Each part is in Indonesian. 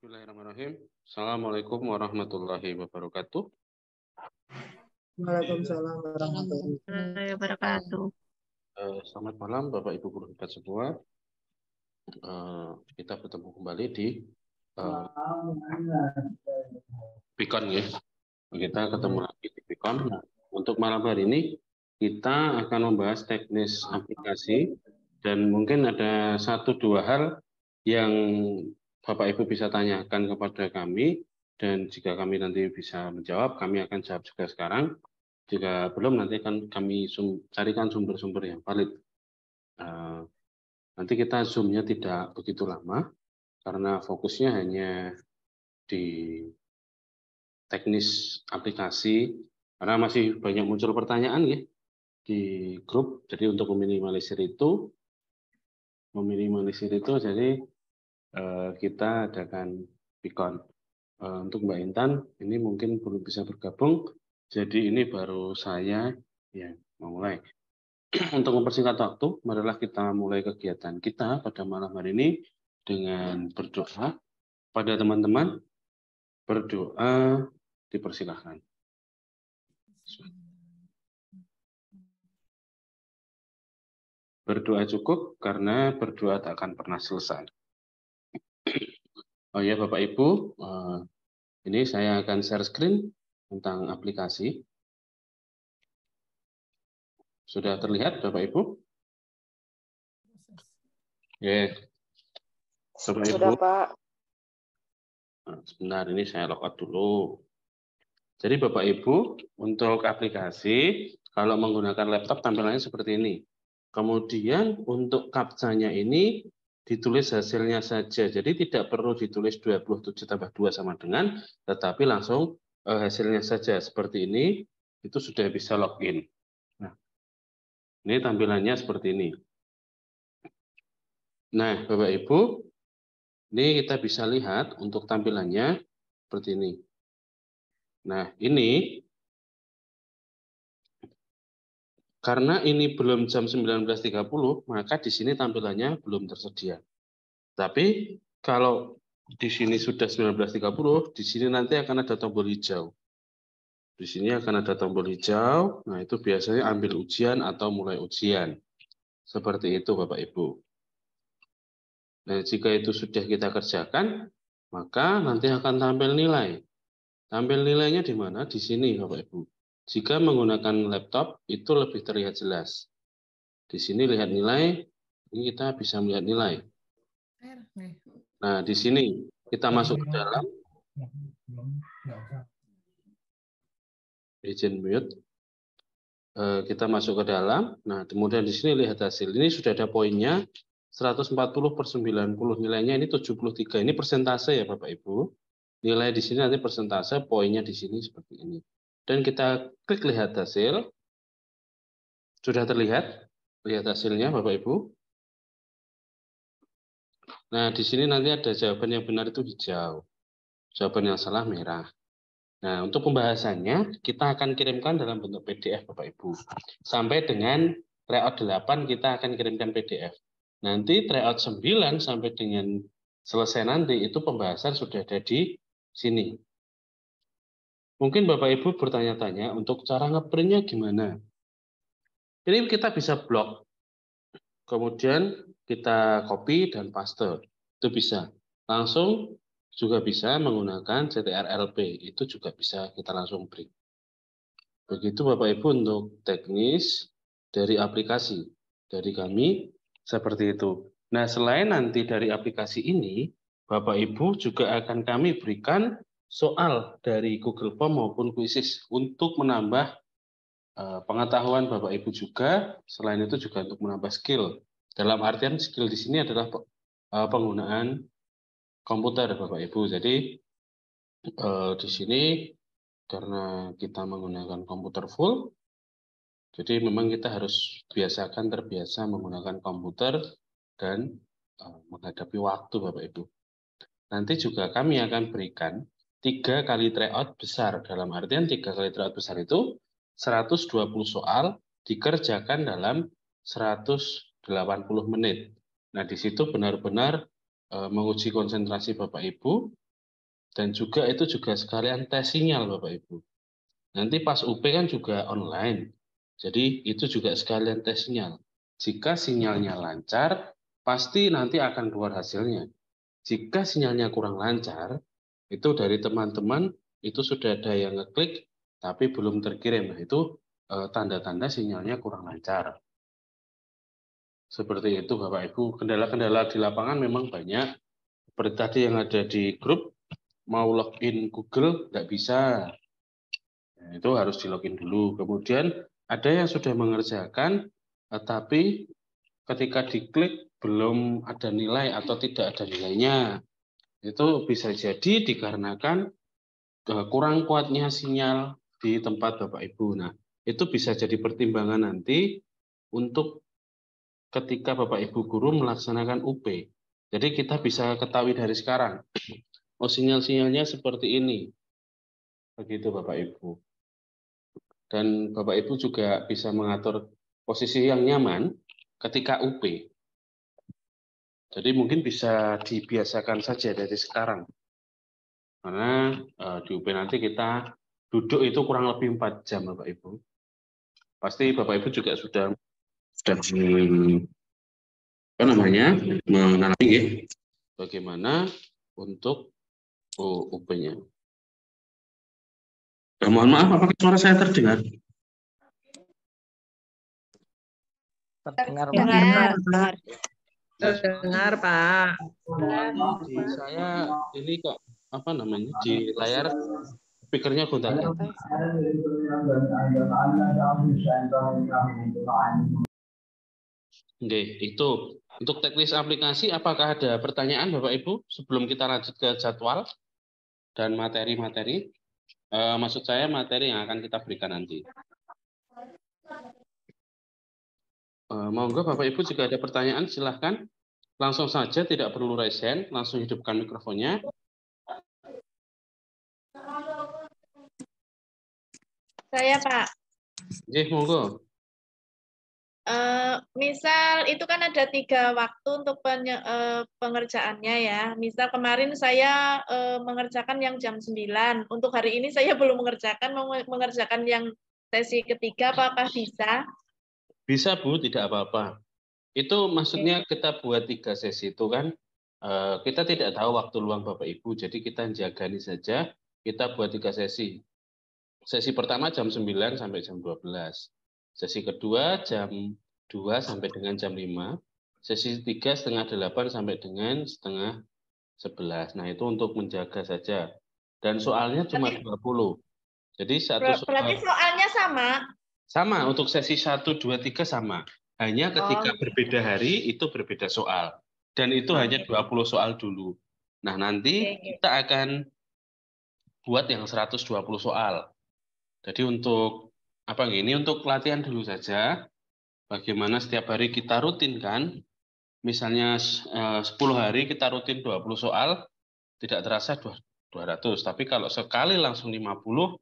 Bismillahirrahmanirrahim. Assalamualaikum warahmatullahi wabarakatuh. Waalaikumsalam warahmatullahi wabarakatuh. Selamat malam Bapak Ibu guru hebat semua. Kita bertemu kembali di Pikon ya. Kita ketemu lagi di Pikon. Nah, untuk malam hari ini kita akan membahas teknis aplikasi dan mungkin ada 1-2 hal yang Bapak Ibu bisa tanyakan kepada kami, dan jika kami nanti bisa menjawab, kami akan jawab juga sekarang. Jika belum, nanti akan kami carikan sumber-sumber yang valid. Nanti kita zoom-nya tidak begitu lama, karena fokusnya hanya di teknis aplikasi, karena masih banyak muncul pertanyaan ya di grup. Jadi untuk meminimalisir itu, jadi kita adakan Pikon. Untuk Mbak Intan, ini mungkin belum bisa bergabung, jadi ini baru saya yang memulai. Untuk mempersingkat waktu, marilah kita mulai kegiatan kita pada malam hari ini dengan berdoa. Pada teman-teman, berdoa dipersilahkan. Berdoa cukup, karena berdoa tak akan pernah selesai. Oh ya Bapak Ibu, ini saya akan share screen tentang aplikasi. Sudah terlihat Bapak Ibu? Ya. Bapak Ibu. Sudah Pak. Sebentar, ini saya logout dulu. Jadi Bapak Ibu, untuk aplikasi, kalau menggunakan laptop tampilannya seperti ini. Kemudian untuk captcha-nya ini ditulis hasilnya saja. Jadi tidak perlu ditulis 27 tambah 2 sama dengan, tetapi langsung hasilnya saja. Seperti ini, itu sudah bisa login. Nah, ini tampilannya seperti ini. Nah, Bapak Ibu, ini kita bisa lihat untuk tampilannya seperti ini. Nah, ini karena ini belum jam 19.30, maka di sini tampilannya belum tersedia. Tapi kalau di sini sudah 19.30, di sini nanti akan ada tombol hijau. Di sini akan ada tombol hijau, nah itu biasanya ambil ujian atau mulai ujian. Seperti itu Bapak Ibu. Nah, jika itu sudah kita kerjakan, maka nanti akan tampil nilai. Tampil nilainya di mana? Di sini Bapak Ibu. Jika menggunakan laptop, itu lebih terlihat jelas. Di sini lihat nilai, ini kita bisa melihat nilai. Nah, di sini kita masuk ke dalam. Izin mute. Kita masuk ke dalam. Nah, kemudian di sini lihat hasil. Ini sudah ada poinnya 140/90. Nilainya ini 73. Ini persentase ya Bapak Ibu. Nilai di sini nanti persentase, poinnya di sini seperti ini. Dan kita klik lihat hasil. Sudah terlihat? Lihat hasilnya Bapak Ibu. Nah, di sini nanti ada jawaban yang benar itu hijau. Jawaban yang salah merah. Nah, untuk pembahasannya kita akan kirimkan dalam bentuk PDF Bapak Ibu. Sampai dengan tryout 8 kita akan kirimkan PDF. Nanti tryout 9 sampai dengan selesai nanti itu pembahasan sudah ada di sini. Mungkin Bapak Ibu bertanya-tanya untuk cara ngeprintnya gimana? Ini kita bisa blok. Kemudian kita copy dan paste. Itu bisa. Langsung juga bisa menggunakan CTRL-P. Itu juga bisa kita langsung print. Begitu Bapak Ibu untuk teknis dari aplikasi. Dari kami seperti itu. Nah, selain nanti dari aplikasi ini, Bapak Ibu juga akan kami berikan soal dari Google Form maupun Quizzes untuk menambah pengetahuan Bapak Ibu juga. Selain itu juga untuk menambah skill. Dalam artian skill di sini adalah penggunaan komputer Bapak Ibu. Jadi di sini karena kita menggunakan komputer full, jadi memang kita harus terbiasa menggunakan komputer dan menghadapi waktu Bapak Ibu. Nanti juga kami akan berikan 3 kali tryout besar. Dalam artian 3 kali tryout besar itu 120 soal dikerjakan dalam 180 menit. Nah, di situ benar-benar menguji konsentrasi Bapak Ibu Dan juga itu juga sekalian tes sinyal Bapak Ibu. Nanti pas UP kan juga online. Jadi itu juga sekalian tes sinyal. Jika sinyalnya lancar, pasti nanti akan keluar hasilnya. Jika sinyalnya kurang lancar, itu dari teman-teman itu sudah ada yang ngeklik tapi belum terkirim. Nah, itu tanda-tanda sinyalnya kurang lancar. Seperti itu Bapak Ibu. Kendala-kendala di lapangan memang banyak. Seperti tadi yang ada di grup, mau login Google nggak bisa. Nah, itu harus di login dulu. Kemudian ada yang sudah mengerjakan, tapi ketika diklik belum ada nilai atau tidak ada nilainya. Itu bisa jadi dikarenakan kurang kuatnya sinyal di tempat Bapak Ibu. Nah, itu bisa jadi pertimbangan nanti untuk ketika Bapak Ibu guru melaksanakan UP. Jadi kita bisa ketahui dari sekarang. Oh, sinyal-sinyalnya seperti ini. Begitu Bapak Ibu. Dan Bapak Ibu juga bisa mengatur posisi yang nyaman ketika UP. Jadi mungkin bisa dibiasakan saja dari sekarang. Karena di UP nanti kita duduk itu kurang lebih 4 jam Bapak Ibu. Pasti Bapak Ibu juga sudah mengalami ya, bagaimana untuk UP-nya. Mohon maaf, apakah suara saya terdengar? Terdengar, Dengar. Dengar, Pak. Di saya ini kok apa namanya di layar speakernya gonta-ganti. Oke, itu untuk teknis aplikasi. Apakah ada pertanyaan Bapak Ibu sebelum kita lanjut ke jadwal dan materi-materi? Maksud saya materi yang akan kita berikan nanti. Monggo Bapak Ibu jika ada pertanyaan silahkan langsung saja, tidak perlu raise hand, langsung hidupkan mikrofonnya. Saya Pak. Monggo. Misal itu kan ada 3 waktu untuk pengerjaannya ya. Misal kemarin saya mengerjakan yang jam 9. Untuk hari ini saya belum mengerjakan yang sesi ketiga, apakah bisa? Bisa Bu, tidak apa-apa. Itu maksudnya kita buat 3 sesi itu kan, kita tidak tahu waktu luang Bapak Ibu, jadi kita jagani saja, kita buat 3 sesi. Sesi pertama jam 9 sampai jam 12. Sesi kedua jam 2 sampai dengan jam 5. Sesi 3 setengah 8 sampai dengan setengah 11. Nah, itu untuk menjaga saja. Dan soalnya cuma 20. Jadi Berarti soalnya sama? Sama, untuk sesi 1, 2, 3 sama. Hanya ketika berbeda hari itu berbeda soal. Dan itu hanya 20 soal dulu. Nah, nanti kita akan buat yang 120 soal. Jadi untuk ini untuk latihan dulu saja. Bagaimana setiap hari kita rutinkan. Misalnya 10 hari kita rutin 20 soal, tidak terasa 200. Tapi kalau sekali langsung 50,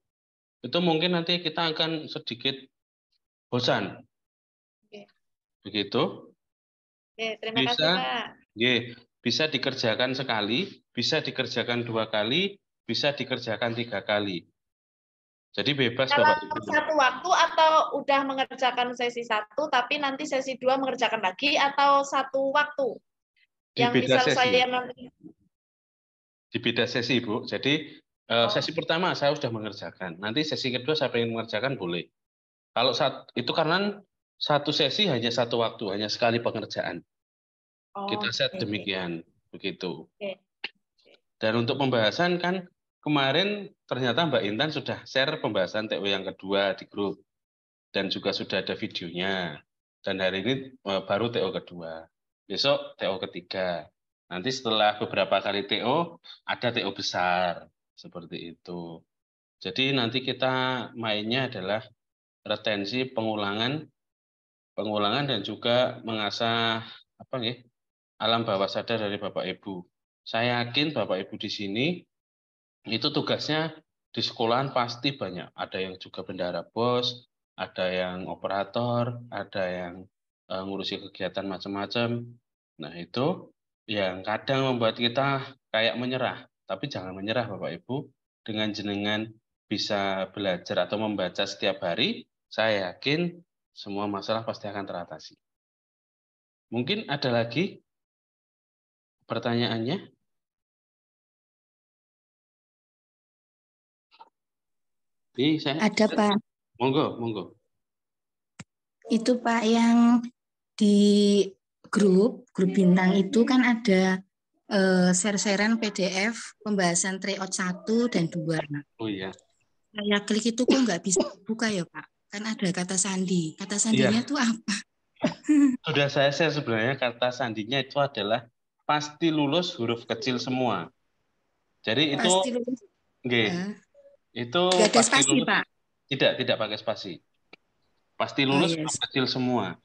itu mungkin nanti kita akan sedikit bosan. Begitu. Terima kasih Pak. Bisa dikerjakan sekali, bisa dikerjakan 2 kali, bisa dikerjakan 3 kali. Jadi bebas Kalau Bapak Ibu. satu waktu atau udah mengerjakan sesi 1, tapi nanti sesi 2 mengerjakan lagi, atau satu waktu? Di Yang beda misal sesi. saya nanti. Di beda sesi, Bu. Jadi sesi pertama saya sudah mengerjakan. Nanti sesi kedua saya ingin mengerjakan boleh. Kalau itu karena satu sesi hanya satu waktu, hanya sekali pengerjaan. Kita set demikian, begitu. Dan untuk pembahasan kan kemarin ternyata Mbak Intan sudah share pembahasan TO yang kedua di grup. Dan juga sudah ada videonya. Dan hari ini baru TO kedua. Besok TO ketiga. Nanti setelah beberapa kali TO, ada TO besar. Seperti itu. Jadi nanti kita mainnya adalah retensi, pengulangan dan juga mengasah alam bawah sadar dari Bapak Ibu. Saya yakin Bapak Ibu di sini itu tugasnya di sekolahan pasti banyak. Ada yang juga bendahara BOS, ada yang operator, ada yang ngurusi kegiatan macam-macam. Nah, itu yang kadang membuat kita kayak menyerah. Tapi jangan menyerah Bapak Ibu. Dengan jenengan bisa belajar atau membaca setiap hari, saya yakin semua masalah pasti akan teratasi. Mungkin ada lagi pertanyaannya? Ada Pak. Monggo. Itu Pak yang di grup bintang itu kan ada share-sharean PDF pembahasan tryout 1 dan 2. Oh iya. Saya klik itu kok nggak bisa buka ya Pak? Kan ada kata sandi. Kata sandinya Iya. itu apa? Sudah saya share sebenarnya kata sandinya itu adalah pasti lulus huruf kecil semua. Jadi itu Pasti lulus. itu Nggak ada pasti spasi lulus. Pak? Tidak pakai spasi. Pasti lulus huruf kecil semua.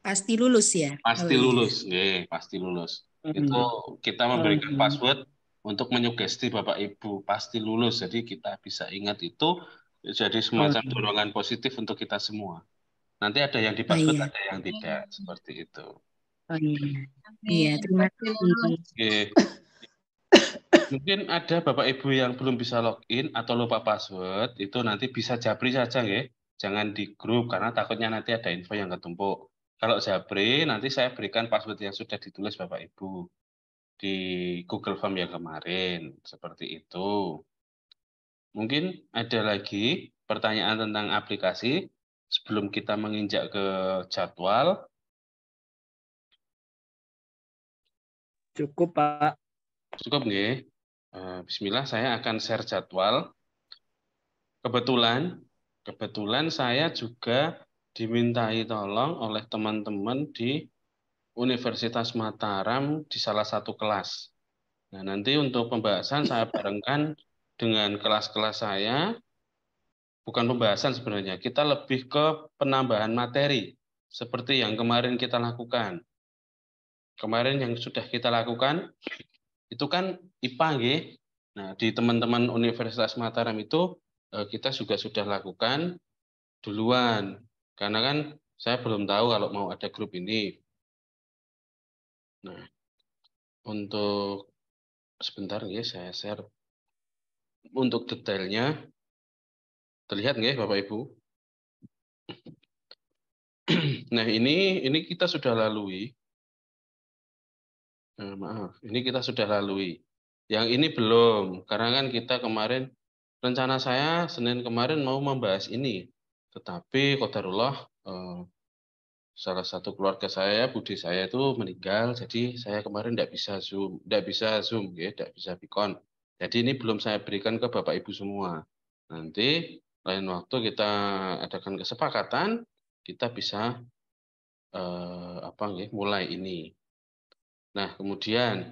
Pasti lulus ya? Pasti lulus, pasti lulus. Itu kita memberikan password untuk menyugesti Bapak Ibu, pasti lulus. Jadi kita bisa ingat itu jadi semacam dorongan positif untuk kita semua. Nanti ada yang di password, ada yang tidak, seperti itu. Oh iya, terima kasih. Mungkin ada Bapak Ibu yang belum bisa login atau lupa password, itu nanti bisa japri saja, nggih. Jangan di grup karena takutnya nanti ada info yang ketumpuk. Kalau japri, nanti saya berikan password yang sudah ditulis Bapak Ibu di Google Form yang kemarin, seperti itu. Mungkin ada lagi pertanyaan tentang aplikasi sebelum kita menginjak ke jadwal. Cukup, Pak. Cukup, nggih. Bismillah, saya akan share jadwal. Kebetulan saya juga dimintai tolong oleh teman-teman di Universitas Mataram di salah satu kelas. Nah, nanti untuk pembahasan saya barengkan dengan kelas-kelas saya. Bukan pembahasan sebenarnya, kita lebih ke penambahan materi. Seperti yang kemarin kita lakukan. Kemarin yang sudah kita lakukan, itu kan IPA, nggih. Nah, di teman-teman Universitas Mataram itu, kita juga sudah lakukan duluan. Karena kan saya belum tahu kalau mau ada grup ini. Nah, untuk sebentar ya saya share. Untuk detailnya, terlihat nggih Bapak Ibu? Nah, ini kita sudah lalui. Maaf, ini kita sudah lalui. Yang ini belum, karena kan kita kemarin, rencana saya Senin kemarin mau membahas ini. Tetapi qadarullah, salah satu keluarga saya, budi saya itu meninggal, jadi saya kemarin tidak bisa Zoom, ya, tidak bisa Vicon. Jadi ini belum saya berikan ke Bapak Ibu semua. Nanti lain waktu kita adakan kesepakatan, kita bisa mulai ini. Nah, kemudian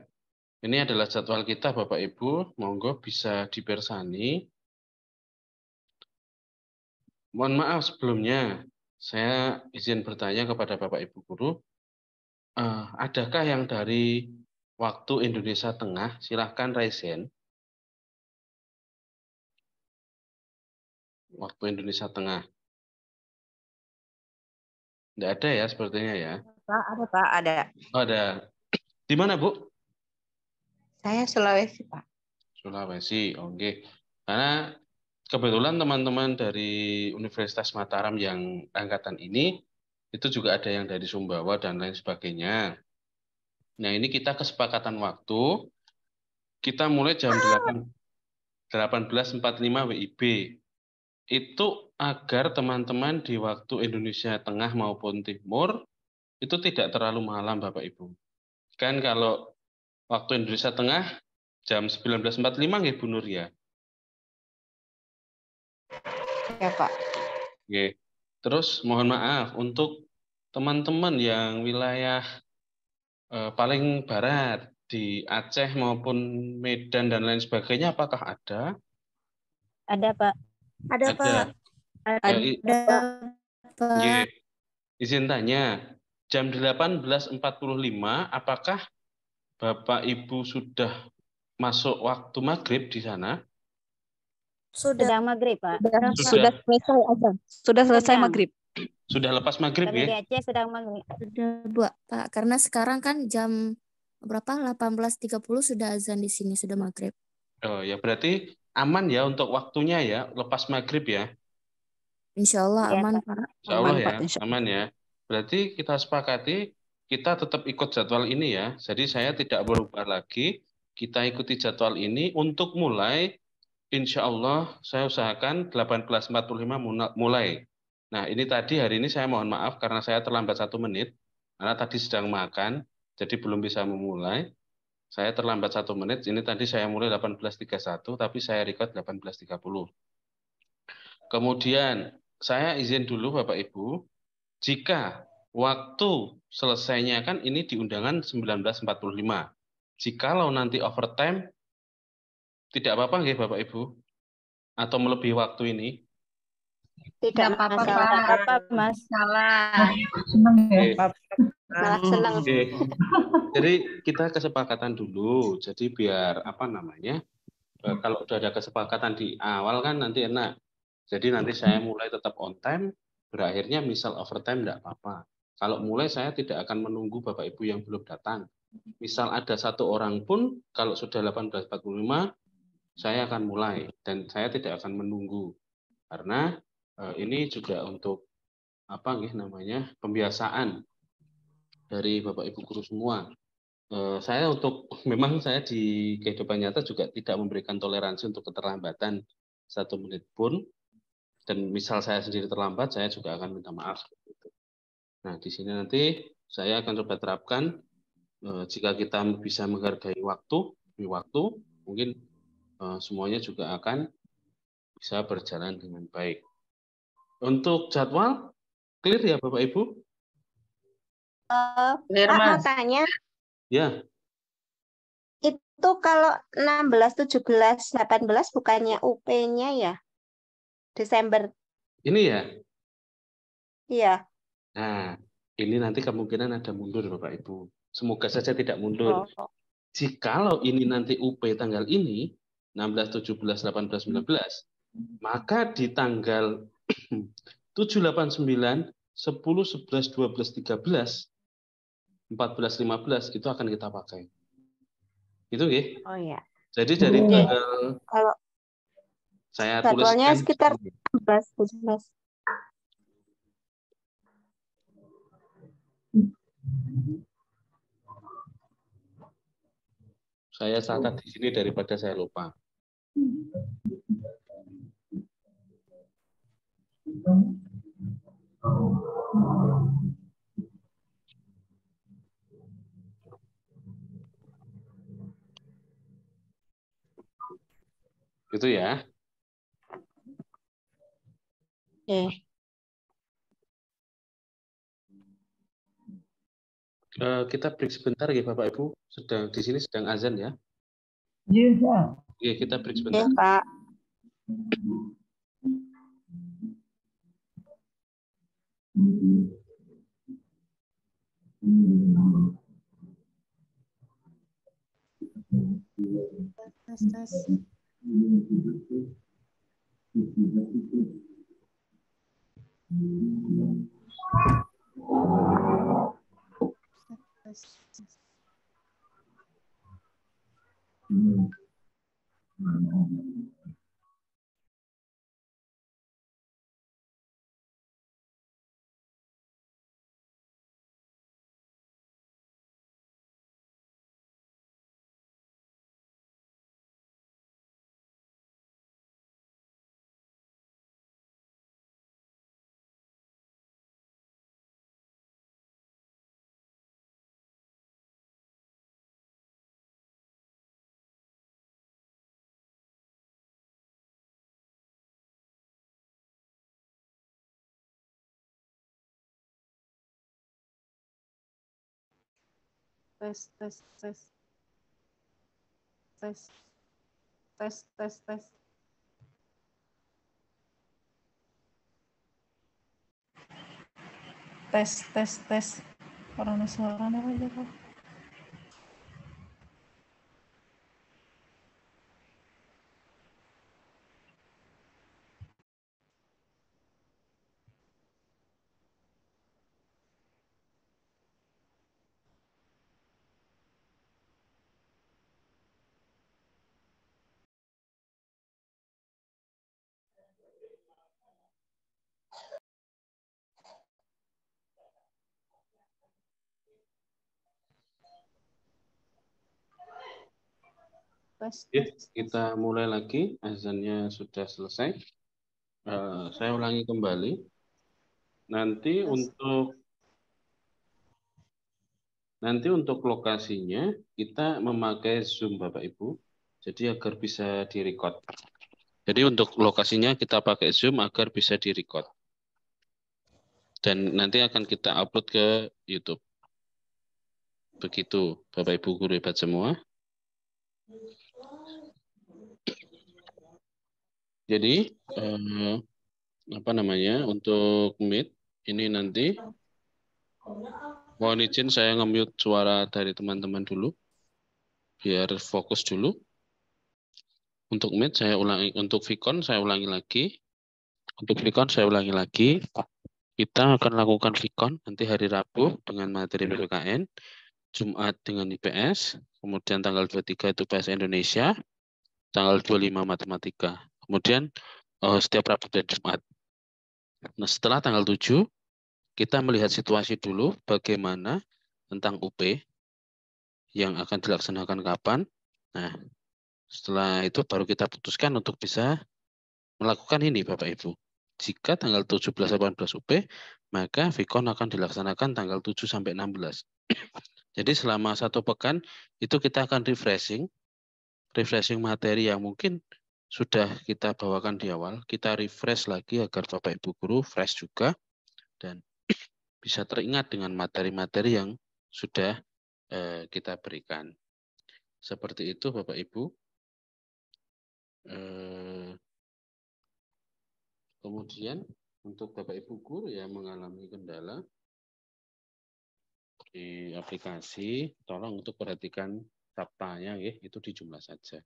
ini adalah jadwal kita Bapak Ibu, monggo bisa dipersani. Mohon maaf sebelumnya, saya izin bertanya kepada Bapak Ibu guru, adakah yang dari waktu Indonesia Tengah? Silahkan raise hand. Waktu Indonesia Tengah. Tidak ada ya sepertinya ya? Pak, ada. Oh, ada. Di mana, Bu? Saya Sulawesi, Pak. Sulawesi, oke. Karena kebetulan teman-teman dari Universitas Mataram yang angkatan ini, itu juga ada yang dari Sumbawa dan lain sebagainya. Nah, ini kita kesepakatan waktu, kita mulai jam 18.45 WIB. Itu agar teman-teman di waktu Indonesia Tengah maupun Timur, itu tidak terlalu malam, Bapak Ibu. Kan kalau waktu Indonesia Tengah, jam 19.45 nggih Bu Nur ya? Ya, Pak. Oke. Terus mohon maaf untuk teman-teman yang wilayah paling barat di Aceh maupun Medan dan lain sebagainya, apakah ada? Ada, Pak. Ada, Pak. Ada, Pak. Nggih. Izin tanya, jam 18.45 apakah Bapak Ibu sudah masuk waktu maghrib di sana? Sudah maghrib, Pak. Sudah selesai azan. Sudah selesai maghrib. Sudah lepas maghrib Kami di ya? Aceh sedang maghrib. Sudah, Pak. Karena sekarang kan jam berapa 18.30 sudah azan di sini, sudah maghrib. Oh ya, berarti aman ya untuk waktunya ya, lepas maghrib ya. Insya Allah Iya, aman, Pak. Pak. Insya Allah Aman, ya, Pak, insya Allah. aman ya. Berarti kita sepakati kita tetap ikut jadwal ini ya. Jadi saya tidak berubah lagi. Kita ikuti jadwal ini untuk mulai. Insya Allah saya usahakan 18.45 mulai. Nah ini tadi hari ini saya mohon maaf karena saya terlambat 1 menit. Karena tadi sedang makan, jadi belum bisa memulai. Saya terlambat 1 menit. Ini tadi saya mulai 18.31, tapi saya record 18.30. Kemudian saya izin dulu Bapak Ibu, jika waktu selesainya kan ini di undangan 19.45. Jikalau nanti overtime, tidak apa-apa nggih Bapak Ibu? Atau melebihi waktu ini? Tidak apa-apa, masalah Pak. apa, Mas. Salah. Seneng ya. Malah senang. Oke. Jadi kita kesepakatan dulu. Jadi biar apa namanya? Kalau udah ada kesepakatan di awal kan nanti enak. Jadi nanti saya mulai tetap on time, berakhirnya misal overtime enggak apa-apa. Kalau mulai saya tidak akan menunggu Bapak Ibu yang belum datang. Misal ada 1 orang pun kalau sudah 18.45 saya akan mulai dan saya tidak akan menunggu. Karena ini juga untuk apa namanya? Pembiasaan dari Bapak Ibu guru semua. Saya memang saya di kehidupan nyata juga tidak memberikan toleransi untuk keterlambatan 1 menit pun. Dan misal saya sendiri terlambat, saya juga akan minta maaf. Nah, di sini nanti saya akan coba terapkan jika kita bisa menghargai waktu, mungkin semuanya juga akan bisa berjalan dengan baik. Untuk jadwal, clear ya Bapak Ibu? Clear, Pak mau Mas. tanya, Ya, itu kalau 16, 17, 18 bukannya UP-nya ya? Desember. ini ya. Iya. Nah, ini nanti kemungkinan ada mundur Bapak Ibu. Semoga saja tidak mundur. Oh. Jikalau ini nanti UP tanggal ini, 16, 17, 18, 19, maka di tanggal 7, 8, 9, 10, 11, 12, 13, 14, 15 itu akan kita pakai. Itu nggih. Oh ya. Jadi dari tanggal Kalau saya jadwalnya tuliskan sekitar 16, 17. saya catat di sini daripada saya lupa. Itu ya. Kita break sebentar ya Bapak Ibu. Di sini sedang azan ya. Iya. Oke, kita break sebentar. Iya, Pak. Tes, tes, tes. Tes. Tes, tes, tes. Tes, tes, tes. Orang suaranya aja kok. Ya, kita mulai lagi. Azannya sudah selesai. Saya ulangi kembali. Nanti untuk lokasinya kita memakai Zoom Bapak Ibu. Jadi agar bisa direcord. Jadi untuk lokasinya kita pakai Zoom agar bisa direcord. Dan nanti akan kita upload ke YouTube. Begitu Bapak Ibu guru hebat semua. Jadi untuk Meet ini nanti mohon izin saya nge-mute suara dari teman-teman dulu biar fokus dulu. Untuk Meet saya ulangi, untuk Vicon saya ulangi lagi. Untuk Vicon saya ulangi lagi. Kita akan lakukan Vicon nanti hari Rabu dengan materi PPKN, Jumat dengan IPS, kemudian tanggal 23 itu bahasa Indonesia, tanggal 25 matematika. Kemudian setiap Rabu dan Jumat. Nah, setelah tanggal 7 kita melihat situasi dulu bagaimana tentang UP yang akan dilaksanakan kapan. Nah, setelah itu baru kita putuskan untuk bisa melakukan ini Bapak Ibu. Jika tanggal 17-18 UP, maka Vicon akan dilaksanakan tanggal 7 sampai 16. Jadi selama 1 pekan itu kita akan refreshing materi yang mungkin sudah kita bawakan di awal, kita refresh lagi agar Bapak Ibu guru fresh juga dan bisa teringat dengan materi-materi yang sudah kita berikan. Seperti itu Bapak Ibu. Kemudian untuk Bapak Ibu guru yang mengalami kendala di aplikasi, tolong untuk perhatikan sabtanya ya, itu dijumlah saja.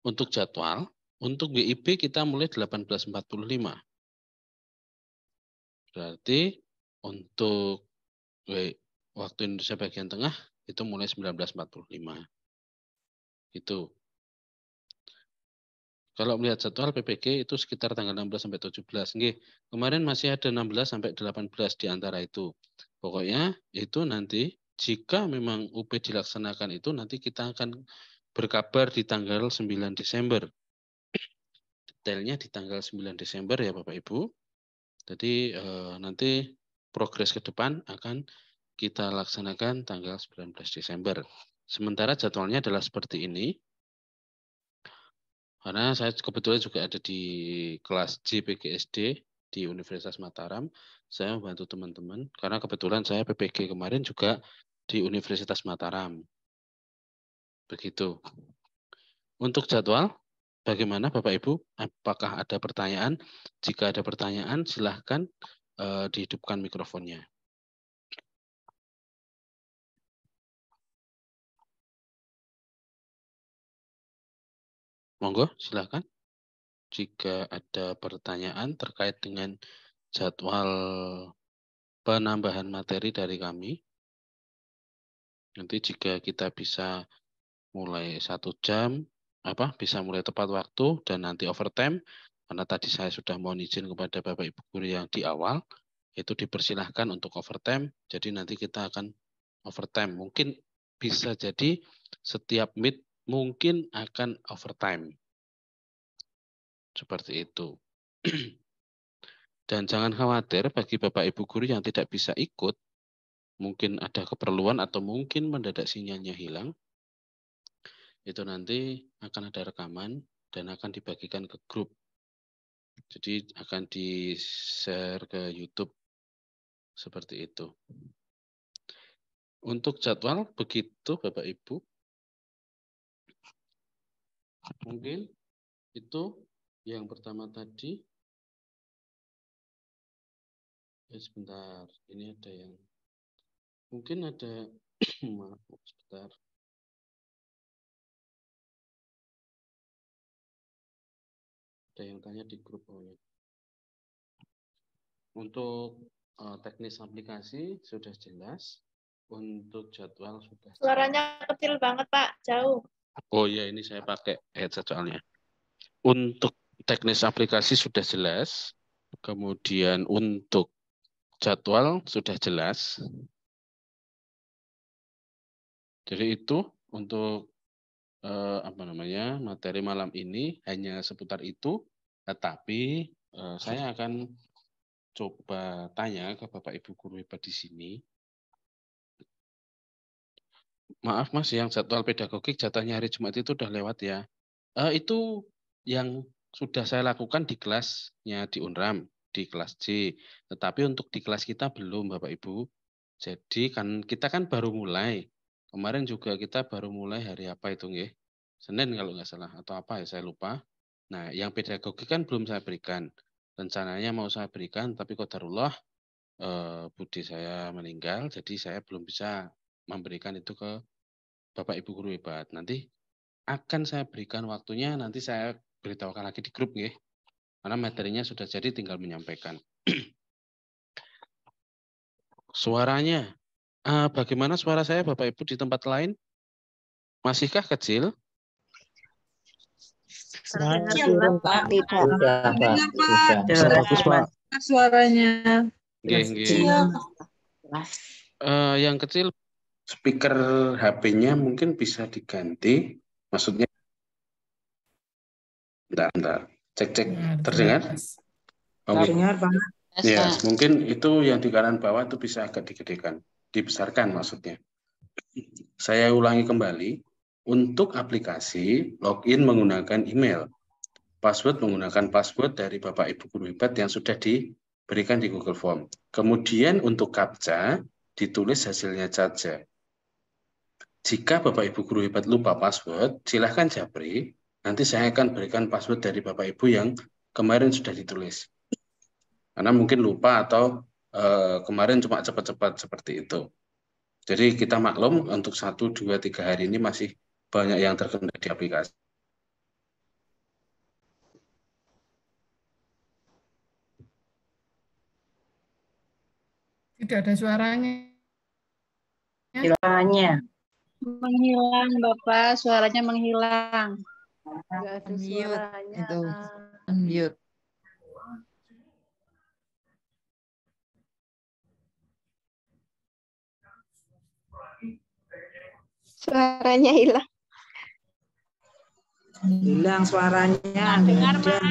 Untuk jadwal, untuk BIP kita mulai 18.45. Berarti untuk waktu Indonesia bagian tengah itu mulai 19.45. Itu. Kalau melihat jadwal PPG itu sekitar tanggal 16 sampai 17. Nggih, kemarin masih ada 16 sampai 18 di antara itu. Pokoknya itu nanti jika memang UP dilaksanakan itu nanti kita akan berkabar di tanggal 9 Desember. Detailnya di tanggal 9 Desember ya Bapak Ibu. Jadi nanti progres ke depan akan kita laksanakan tanggal 19 Desember. Sementara jadwalnya adalah seperti ini. Karena saya kebetulan juga ada di kelas JPGSD di Universitas Mataram. Saya membantu teman-teman. Karena kebetulan saya PPG kemarin juga di Universitas Mataram. Begitu. Untuk jadwal, bagaimana Bapak Ibu? Apakah ada pertanyaan? Jika ada pertanyaan, silahkan dihidupkan mikrofonnya. Monggo, silahkan. Jika ada pertanyaan terkait dengan jadwal penambahan materi dari kami, nanti jika kita bisa mulai 1 jam, bisa mulai tepat waktu dan nanti overtime, karena tadi saya sudah mohon izin kepada Bapak Ibu guru yang di awal, itu dipersilahkan untuk overtime, jadi nanti kita akan overtime. Mungkin bisa jadi setiap meet mungkin akan overtime. Seperti itu. Dan jangan khawatir bagi Bapak Ibu guru yang tidak bisa ikut, mungkin ada keperluan atau mungkin mendadak sinyalnya hilang, itu nanti akan ada rekaman dan akan dibagikan ke grup. Jadi akan di-share ke YouTube. Seperti itu. Untuk jadwal begitu Bapak Ibu. Mungkin itu yang pertama tadi. Sebentar, ini ada yang mungkin ada maaf sebentar. Ada yang tanya di grup ya. Untuk teknis aplikasi sudah jelas. Untuk jadwal sudah jelas. Suaranya kecil banget Pak, jauh. Oh iya, ini saya pakai headset soalnya. Untuk teknis aplikasi sudah jelas. Kemudian untuk jadwal sudah jelas. Jadi itu untuk materi malam ini hanya seputar itu, tetapi saya akan coba tanya ke Bapak Ibu guru hebat di sini. Maaf Mas, yang jadwal pedagogik jatahnya hari Jumat itu udah lewat ya. Itu yang sudah saya lakukan di kelasnya di UNRAM, di kelas C. Tetapi untuk di kelas kita belum Bapak Ibu. Jadi kan kita kan baru mulai. Kemarin juga kita baru mulai hari apa itu nggih? Senin kalau nggak salah atau apa ya saya lupa. Nah, yang pedagogik kan belum saya berikan. Rencananya mau saya berikan tapi qadarullah budi saya meninggal, jadi saya belum bisa memberikan itu ke Bapak Ibu guru hebat. Nanti akan saya berikan waktunya, nanti saya beritahukan lagi di grup nggih. Karena materinya sudah jadi, tinggal menyampaikan. Suaranya, bagaimana suara saya Bapak Ibu di tempat lain? Masihkah kecil? Tidak, Pak. Bagus, Pak. Suaranya. Yang kecil speaker HP-nya mungkin bisa diganti. Maksudnya bentar. Cek. Terdengar? Terdengar, Pak. Ya, mungkin itu yang di kanan bawah itu bisa agak digedekan, dibesarkan maksudnya. Saya ulangi kembali. Untuk aplikasi, login menggunakan email. Password menggunakan password dari Bapak Ibu guru hebat yang sudah diberikan di Google Form. Kemudian untuk CAPTCHA, ditulis hasilnya saja. Jika Bapak Ibu guru hebat lupa password, silahkan japri. Nanti saya akan berikan password dari Bapak Ibu yang kemarin sudah ditulis. Karena mungkin lupa atau kemarin cuma cepat-cepat seperti itu. Jadi kita maklum untuk 1, 2, 3 hari ini masih banyak yang terkendala di aplikasi. Tidak ada suaranya. Suaranya. Menghilang, Bapak. Suaranya menghilang. Nggak ada Unmute. suaranya. Itu. Unmute. Suaranya hilang. Hilang suaranya. Dengar, Mas.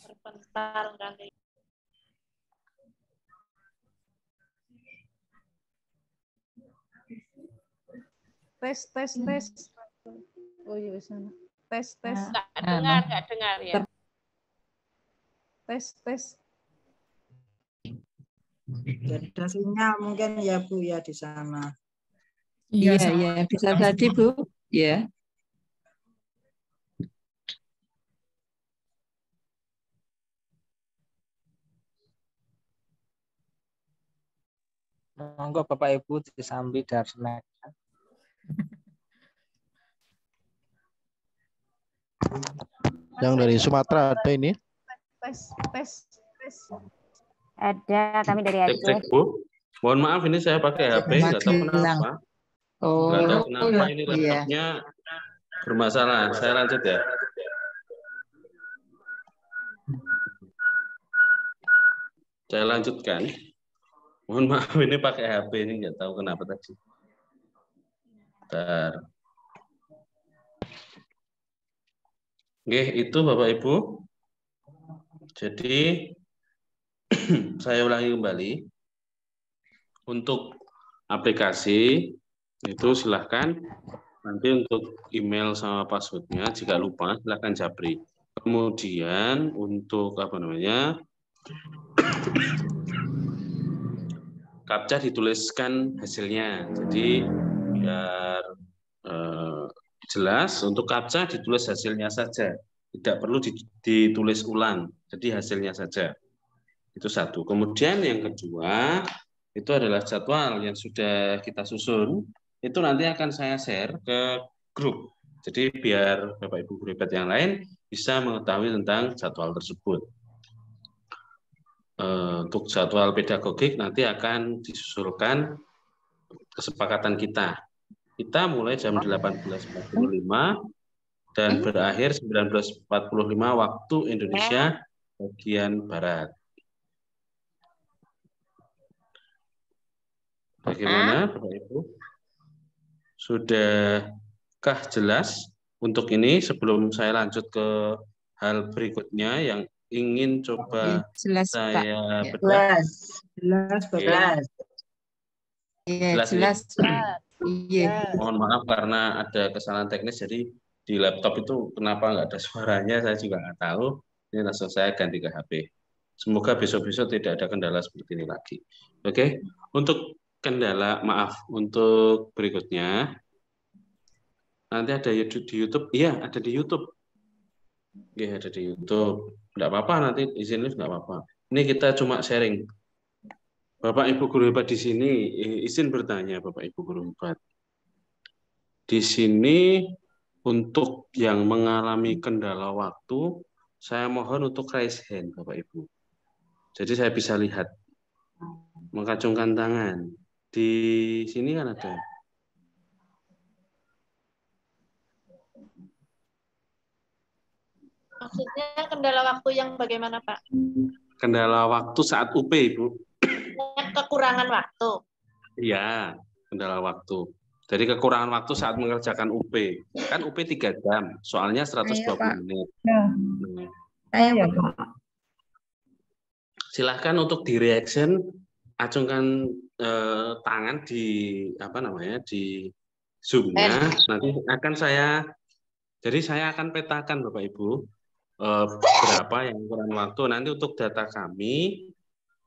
Terpental kali. Tes. Oh iya sana. Tes. Nggak dengar ya. Tes. Tidak ada sinyal mungkin ya Bu ya di sana. Iya, bisa tadi Bu. Ya. Monggo Bapak Ibu disambi darna. Yang dari Sumatera ada ini? Tes. Ada, kami dari Aceh. Cek, Bu. Mohon maaf ini saya pakai HP, nggak tahu kenapa. Nggak tahu kenapa ini laptopnya bermasalah. Saya lanjut ya. Saya lanjutkan. Mohon maaf ini pakai HP ini nggak tahu kenapa tadi. Bentar. Oke, itu Bapak Ibu. Jadi saya ulangi kembali. Untuk aplikasi itu silahkan nanti untuk email sama passwordnya jika lupa silahkan japri. Kemudian untuk CAPTCHA dituliskan hasilnya. Jadi biar jelas untuk CAPTCHA ditulis hasilnya saja, tidak perlu ditulis ulang. Jadi hasilnya saja. Itu satu. Kemudian yang kedua itu adalah jadwal yang sudah kita susun. Itu nanti akan saya share ke grup. Jadi biar Bapak Ibu guru hebat yang lain bisa mengetahui tentang jadwal tersebut. Untuk jadwal pedagogik nanti akan disusulkan kesepakatan kita. Kita mulai jam 18.45 dan berakhir 19.45 waktu Indonesia bagian Barat. Bagaimana Bapak Ibu? Sudahkah jelas untuk ini sebelum saya lanjut ke hal berikutnya yang ingin coba Jelas, Pak. saya Ya. bedah? Jelas, Oke. Bapak. Iya, Jelas, ya? jelas, Pak. Iya. Mohon maaf karena ada kesalahan teknis, jadi di laptop itu kenapa nggak ada suaranya saya juga nggak tahu. Ini langsung saya ganti ke HP. Semoga besok-besok tidak ada kendala seperti ini lagi. Oke, untuk kendala, maaf, untuk berikutnya nanti ada di YouTube. Iya, ada di YouTube. Iya, ada di YouTube. Nggak apa-apa, nanti izin live nggak apa-apa. Ini kita cuma sharing. Bapak Ibu guru hebat di sini, izin bertanya Bapak Ibu guru hebat. Di sini untuk yang mengalami kendala waktu, saya mohon untuk raise hand Bapak Ibu. Jadi saya bisa lihat, mengacungkan tangan. Di sini kan ada. Maksudnya kendala waktu yang bagaimana, Pak? Kendala waktu saat UP, Ibu. Kekurangan waktu. Iya, kendala waktu. Jadi kekurangan waktu saat mengerjakan UP. Kan UP 3 jam, soalnya 120 menit. Ya. Nah, silahkan untuk di reaction, acungkan tangan di apa namanya di Zoom-nya. Nanti akan saya akan petakan Bapak Ibu berapa yang kurang waktu. Nanti untuk data kami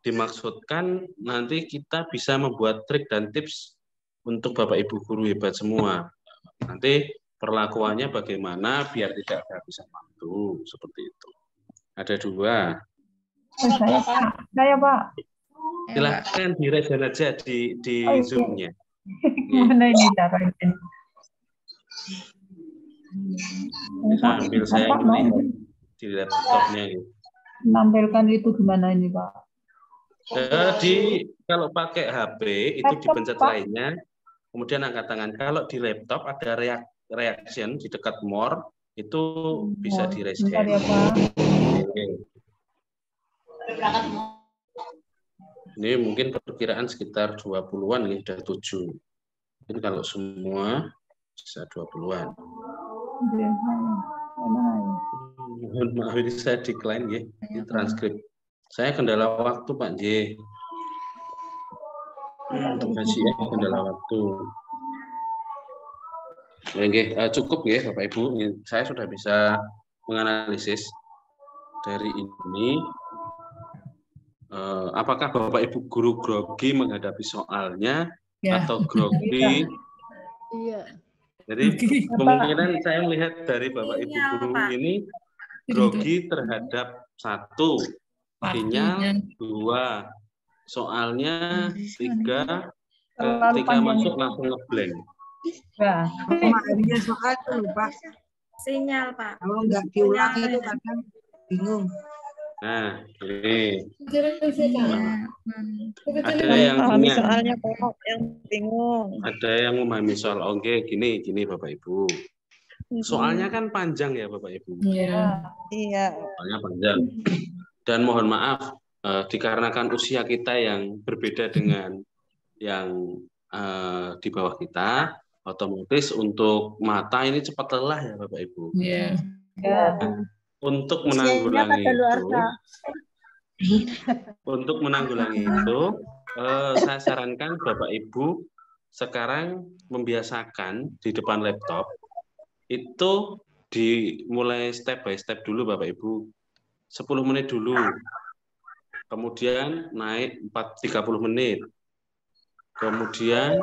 dimaksudkan nanti kita bisa membuat trik dan tips untuk Bapak Ibu guru hebat semua. Nanti perlakuannya bagaimana biar tidak kehabisan waktu seperti itu. Ada 2. Saya Pak. Silahkan di-raise aja di Zoom-nya. Gimana ini caranya? Sambil saya melihat di laptopnya gitu. Menampilkan itu gimana ini Pak? Kalau pakai HP itu dipencet lainnya, kemudian angkat tangan. Kalau di laptop ada reaction di dekat more, itu bisa di-raise hand. Ya, Pak. Ini mungkin perkiraan sekitar 20-an nih, sudah 7. Mungkin kalau semua bisa 20-an. Mohon maaf ini saya decline ya, di transkrip. Saya kendala waktu Pak J. Masih ya kendala waktu. Oke, cukup ya Bapak Ibu. Saya sudah bisa menganalisis dari ini. Apakah Bapak Ibu guru grogi menghadapi soalnya atau grogi? Iya. Jadi kemungkinan saya melihat dari Bapak Ibu guru ini grogi terhadap 1 sinyal, 2 soalnya, 3 ketika masuk langsung ngeblank. Ya, harinya soal tuh Pak. Sinyal, Pak. Kalau nggak diulang itu kadang bingung. Nah, ini ada yang Pahami punya. soalnya kok yang bingung. Ada yang memahami soal. Oke, gini Bapak Ibu. Soalnya kan panjang ya Bapak Ibu. Iya. Soalnya panjang. Dan mohon maaf dikarenakan usia kita yang berbeda dengan yang di bawah kita, otomatis untuk mata ini cepat lelah ya Bapak Ibu. Iya. Nah, untuk menanggulangi itu, saya sarankan Bapak Ibu sekarang membiasakan di depan laptop itu dimulai step by step dulu Bapak Ibu. 10 menit dulu. Kemudian naik 30 menit. Kemudian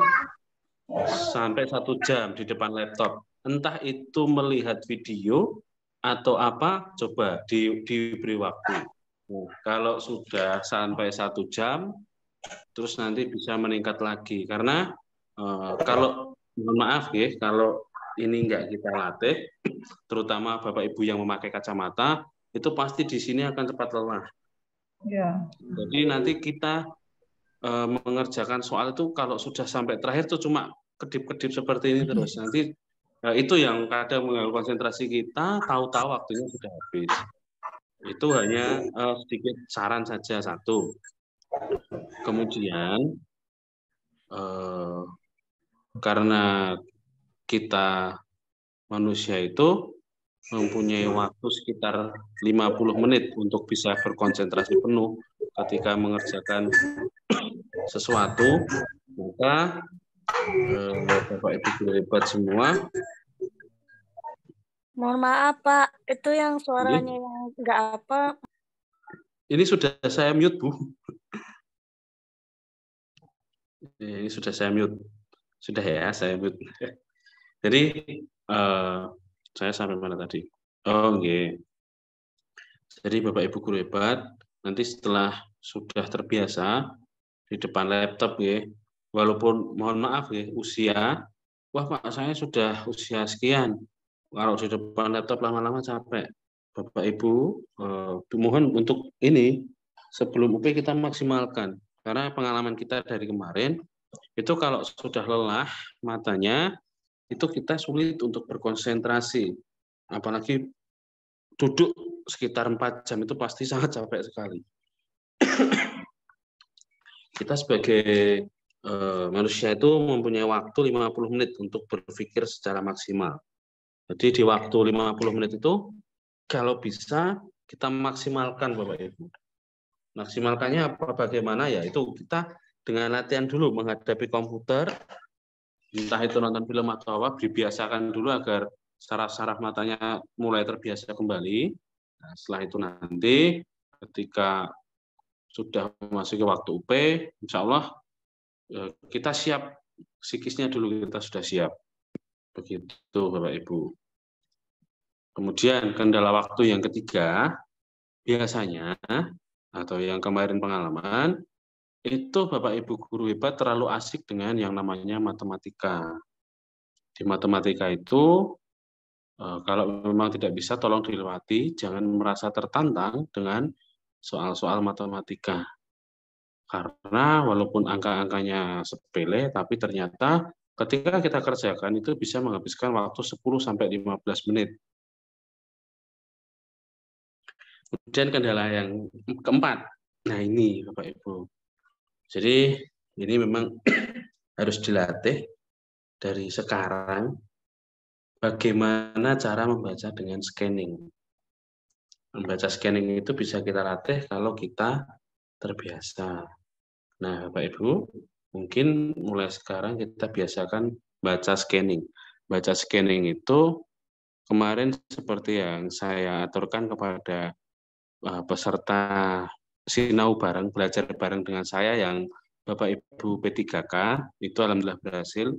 sampai 1 jam di depan laptop. Entah itu melihat video atau apa, coba diberi waktu. Kalau sudah sampai 1 jam, terus nanti bisa meningkat lagi. Karena kalau mohon maaf ya, kalau ini enggak kita latih, terutama Bapak Ibu yang memakai kacamata, itu pasti di sini akan cepat lelah. Ya. Jadi nanti kita mengerjakan soal itu kalau sudah sampai terakhir itu cuma kedip-kedip seperti ini terus. Nanti itu yang kadang mengganggu konsentrasi kita, tahu-tahu waktunya sudah habis. Itu hanya sedikit saran saja 1. Kemudian karena kita manusia itu mempunyai waktu sekitar 50 menit untuk bisa berkonsentrasi penuh ketika mengerjakan sesuatu, maka Bapak Ibu guru hebat semua. Mohon maaf Pak, itu yang suaranya yang nggak apa. Ini sudah saya mute, Bu. Ini sudah saya mute. Sudah ya, saya mute. Jadi, saya sampai mana tadi? Oh, okay. Jadi Bapak Ibu guru hebat, nanti setelah sudah terbiasa di depan laptop ya, walaupun mohon maaf ya, usia, wah Pak saya sudah usia sekian, kalau di depan laptop lama-lama capek. Bapak Ibu, mohon untuk ini, sebelum UP kita maksimalkan, karena pengalaman kita dari kemarin, itu kalau sudah lelah matanya, itu kita sulit untuk berkonsentrasi, apalagi duduk sekitar 4 jam itu pasti sangat capek sekali. Kita sebagai manusia itu mempunyai waktu 50 menit untuk berpikir secara maksimal. Jadi di waktu 50 menit itu, kalau bisa kita maksimalkan Bapak Ibu. Maksimalkannya apa? Bagaimana ya? Itu kita dengan latihan dulu menghadapi komputer, entah itu nonton film atau apa, dibiasakan dulu agar saraf-saraf matanya mulai terbiasa kembali. Nah, setelah itu nanti ketika sudah memasuki waktu UP, insya Allah kita siap, psikisnya dulu kita sudah siap. Begitu Bapak Ibu. Kemudian kendala waktu yang ketiga, biasanya, atau yang kemarin pengalaman, itu Bapak Ibu guru hebat terlalu asik dengan yang namanya matematika. Di matematika itu, kalau memang tidak bisa tolong dilewati, jangan merasa tertantang dengan soal-soal matematika. Karena walaupun angka-angkanya sepele, tapi ternyata ketika kita kerjakan itu bisa menghabiskan waktu 10-15 menit. Kemudian kendala yang keempat, nah ini Bapak Ibu. Jadi ini memang harus dilatih dari sekarang, bagaimana cara membaca dengan scanning. Membaca scanning itu bisa kita latih kalau kita terbiasa. Nah Bapak Ibu, mungkin mulai sekarang kita biasakan baca scanning. Baca scanning itu kemarin seperti yang saya aturkan kepada peserta sinau bareng, belajar bareng dengan saya yang Bapak Ibu P3K, itu alhamdulillah berhasil.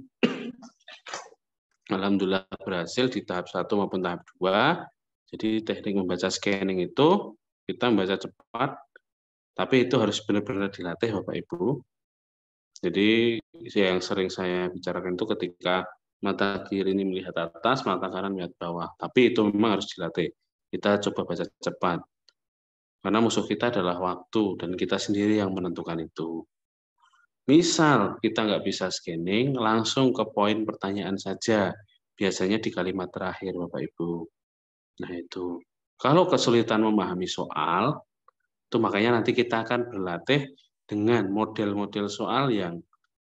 Alhamdulillah berhasil di tahap 1 maupun tahap 2. Jadi teknik membaca scanning itu kita membaca cepat, tapi itu harus benar-benar dilatih Bapak Ibu. Jadi yang sering saya bicarakan itu ketika mata kiri ini melihat atas, mata kanan melihat bawah. Tapi itu memang harus dilatih. Kita coba baca cepat. Karena musuh kita adalah waktu, dan kita sendiri yang menentukan itu. Misal kita nggak bisa scanning, langsung ke poin pertanyaan saja. Biasanya di kalimat terakhir, Bapak Ibu. Nah itu. Kalau kesulitan memahami soal, itu makanya nanti kita akan berlatih dengan model-model soal yang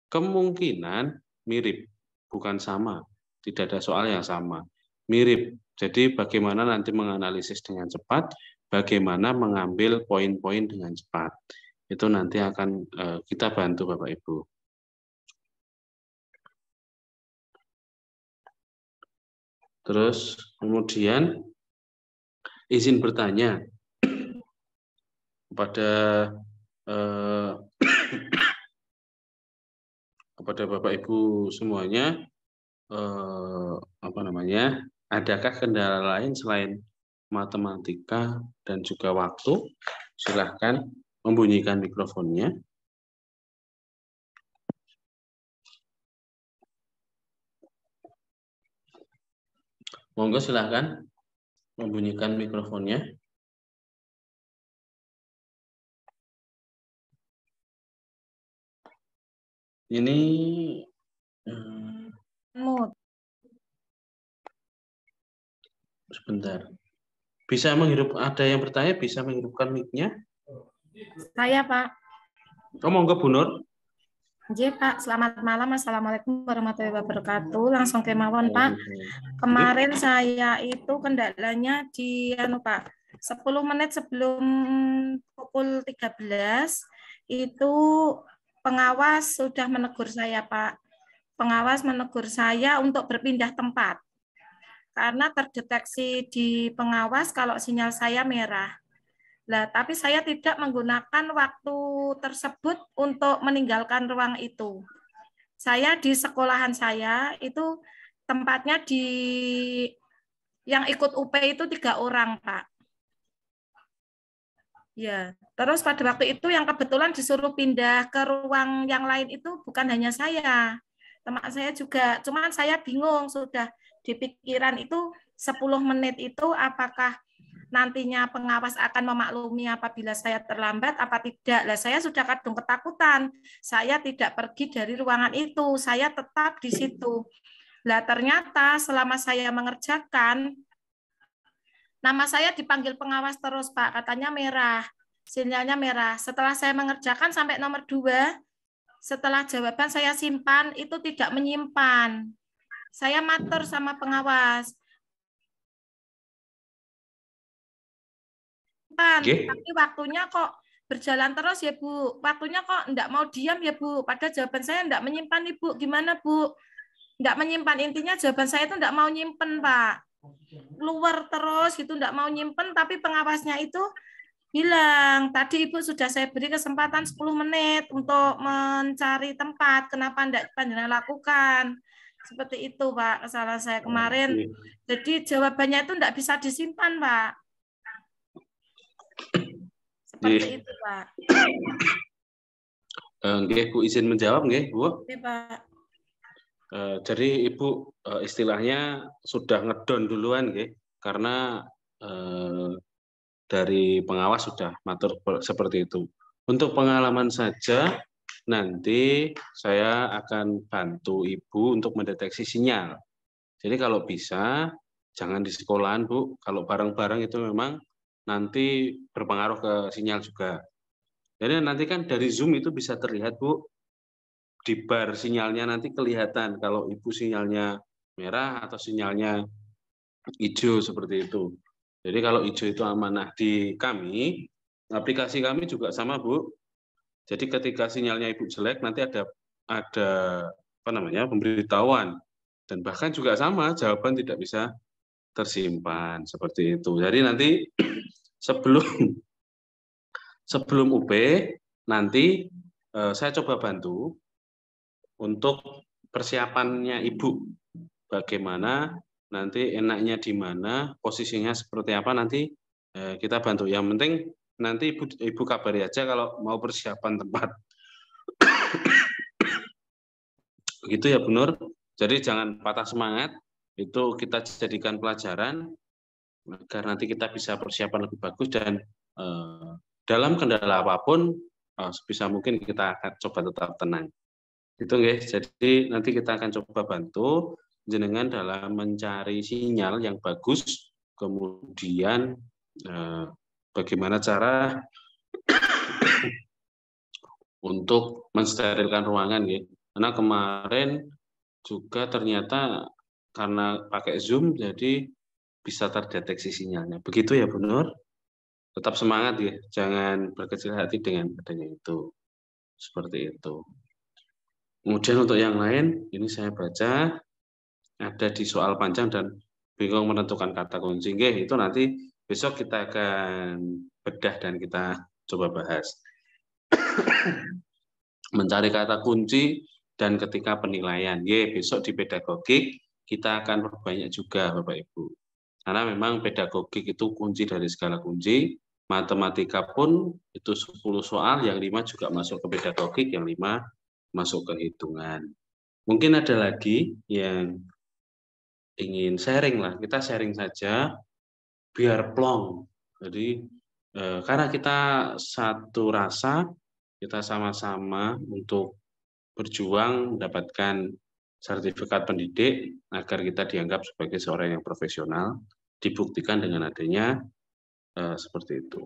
kemungkinan mirip, bukan sama. Tidak ada soal yang sama. Mirip. Jadi bagaimana nanti menganalisis dengan cepat, bagaimana mengambil poin-poin dengan cepat. Itu nanti akan kita bantu Bapak Ibu. Terus kemudian izin bertanya kepada kepada Bapak Ibu semuanya, adakah kendala lain selain matematika dan juga waktu? Silahkan membunyikan mikrofonnya. Monggo silahkan membunyikan mikrofonnya. Ini sebentar. Bisa menghirup, ada yang bertanya bisa menghidupkan mic-nya? Saya, Pak. Oh, monggo Bu Nur. Nggih, Pak. Selamat malam. Assalamualaikum warahmatullahi wabarakatuh. Langsung kemawon, Pak. Kemarin saya itu kendalanya di Pak, 10 menit sebelum pukul 13 itu pengawas sudah menegur saya, Pak. Pengawas menegur saya untuk berpindah tempat. Karena terdeteksi di pengawas kalau sinyal saya merah. Nah, tapi saya tidak menggunakan waktu tersebut untuk meninggalkan ruang itu. Saya di sekolahan saya itu tempatnya yang ikut UP itu 3 orang, Pak. Ya, terus pada waktu itu yang kebetulan disuruh pindah ke ruang yang lain itu bukan hanya saya. Teman saya juga, cuman saya bingung sudah di pikiran itu 10 menit itu apakah nantinya pengawas akan memaklumi apabila saya terlambat apa tidak. Lah saya sudah kadung ketakutan. Saya tidak pergi dari ruangan itu, saya tetap di situ. Lah ternyata selama saya mengerjakan nama saya dipanggil pengawas terus, Pak. Katanya merah. Sinyalnya merah. Setelah saya mengerjakan sampai nomor 2, setelah jawaban saya simpan itu tidak menyimpan. Saya matur sama pengawas. Tapi waktunya kok berjalan terus ya Bu, waktunya kok enggak mau diam ya Bu, pada jawaban saya enggak menyimpan Ibu, gimana Bu? Enggak menyimpan, intinya jawaban saya itu enggak mau nyimpen Pak, keluar terus gitu, enggak mau nyimpen, tapi pengawasnya itu bilang, tadi Ibu sudah saya beri kesempatan 10 menit untuk mencari tempat, kenapa enggak panjenengan lakukan? Seperti itu Pak, kesalahan saya kemarin, jadi jawabannya itu enggak bisa disimpan Pak. Seperti itu, Pak. Nggih, Bu izin menjawab nggih, Bu? Oke, Pak. Jadi Ibu istilahnya sudah ngedon duluan nggih, karena dari pengawas sudah matur seperti itu. Untuk pengalaman saja, nanti saya akan bantu Ibu untuk mendeteksi sinyal. Jadi kalau bisa, jangan di sekolahan, Bu. Kalau bareng-bareng itu memang nanti berpengaruh ke sinyal juga. Jadi nanti kan dari Zoom itu bisa terlihat, Bu, di bar sinyalnya nanti kelihatan kalau Ibu sinyalnya merah atau sinyalnya hijau seperti itu. Jadi kalau hijau itu amanah. Di kami, aplikasi kami juga sama, Bu. Jadi ketika sinyalnya Ibu jelek nanti ada apa namanya, pemberitahuan, dan bahkan juga sama jawaban tidak bisa tersimpan seperti itu. Jadi nanti sebelum UP nanti saya coba bantu untuk persiapannya Ibu, bagaimana nanti enaknya di mana, posisinya seperti apa, nanti kita bantu. Yang penting nanti Ibu kabari aja kalau mau persiapan tempat. Begitu ya Bu Nur. Jadi jangan patah semangat, itu kita jadikan pelajaran agar nanti kita bisa persiapan lebih bagus, dan dalam kendala apapun sebisa mungkin kita akan coba tetap tenang. Itu guys. Jadi nanti kita akan coba bantu jenengan dalam mencari sinyal yang bagus, kemudian bagaimana cara untuk mensterilkan ruangan ya. Karena kemarin juga ternyata karena pakai Zoom jadi bisa terdeteksi sinyalnya. Begitu ya Bu Nur? Tetap semangat ya, jangan berkecil hati dengan adanya itu. Seperti itu. Kemudian untuk yang lain, ini saya baca ada di soal panjang dan bingung menentukan kata kunci. Itu nanti besok kita akan bedah dan kita coba bahas. Mencari kata kunci dan ketika penilaian. Besok di pedagogik kita akan perbanyak juga Bapak Ibu. Karena memang pedagogik itu kunci dari segala kunci. Matematika pun itu 10 soal, yang 5 juga masuk ke pedagogik, yang 5 masuk ke hitungan. Mungkin ada lagi yang ingin sharing lah, kita sharing saja biar plong. Jadi karena kita satu rasa, kita sama-sama untuk berjuang mendapatkan sertifikat pendidik agar kita dianggap sebagai seorang yang profesional, dibuktikan dengan adanya seperti itu.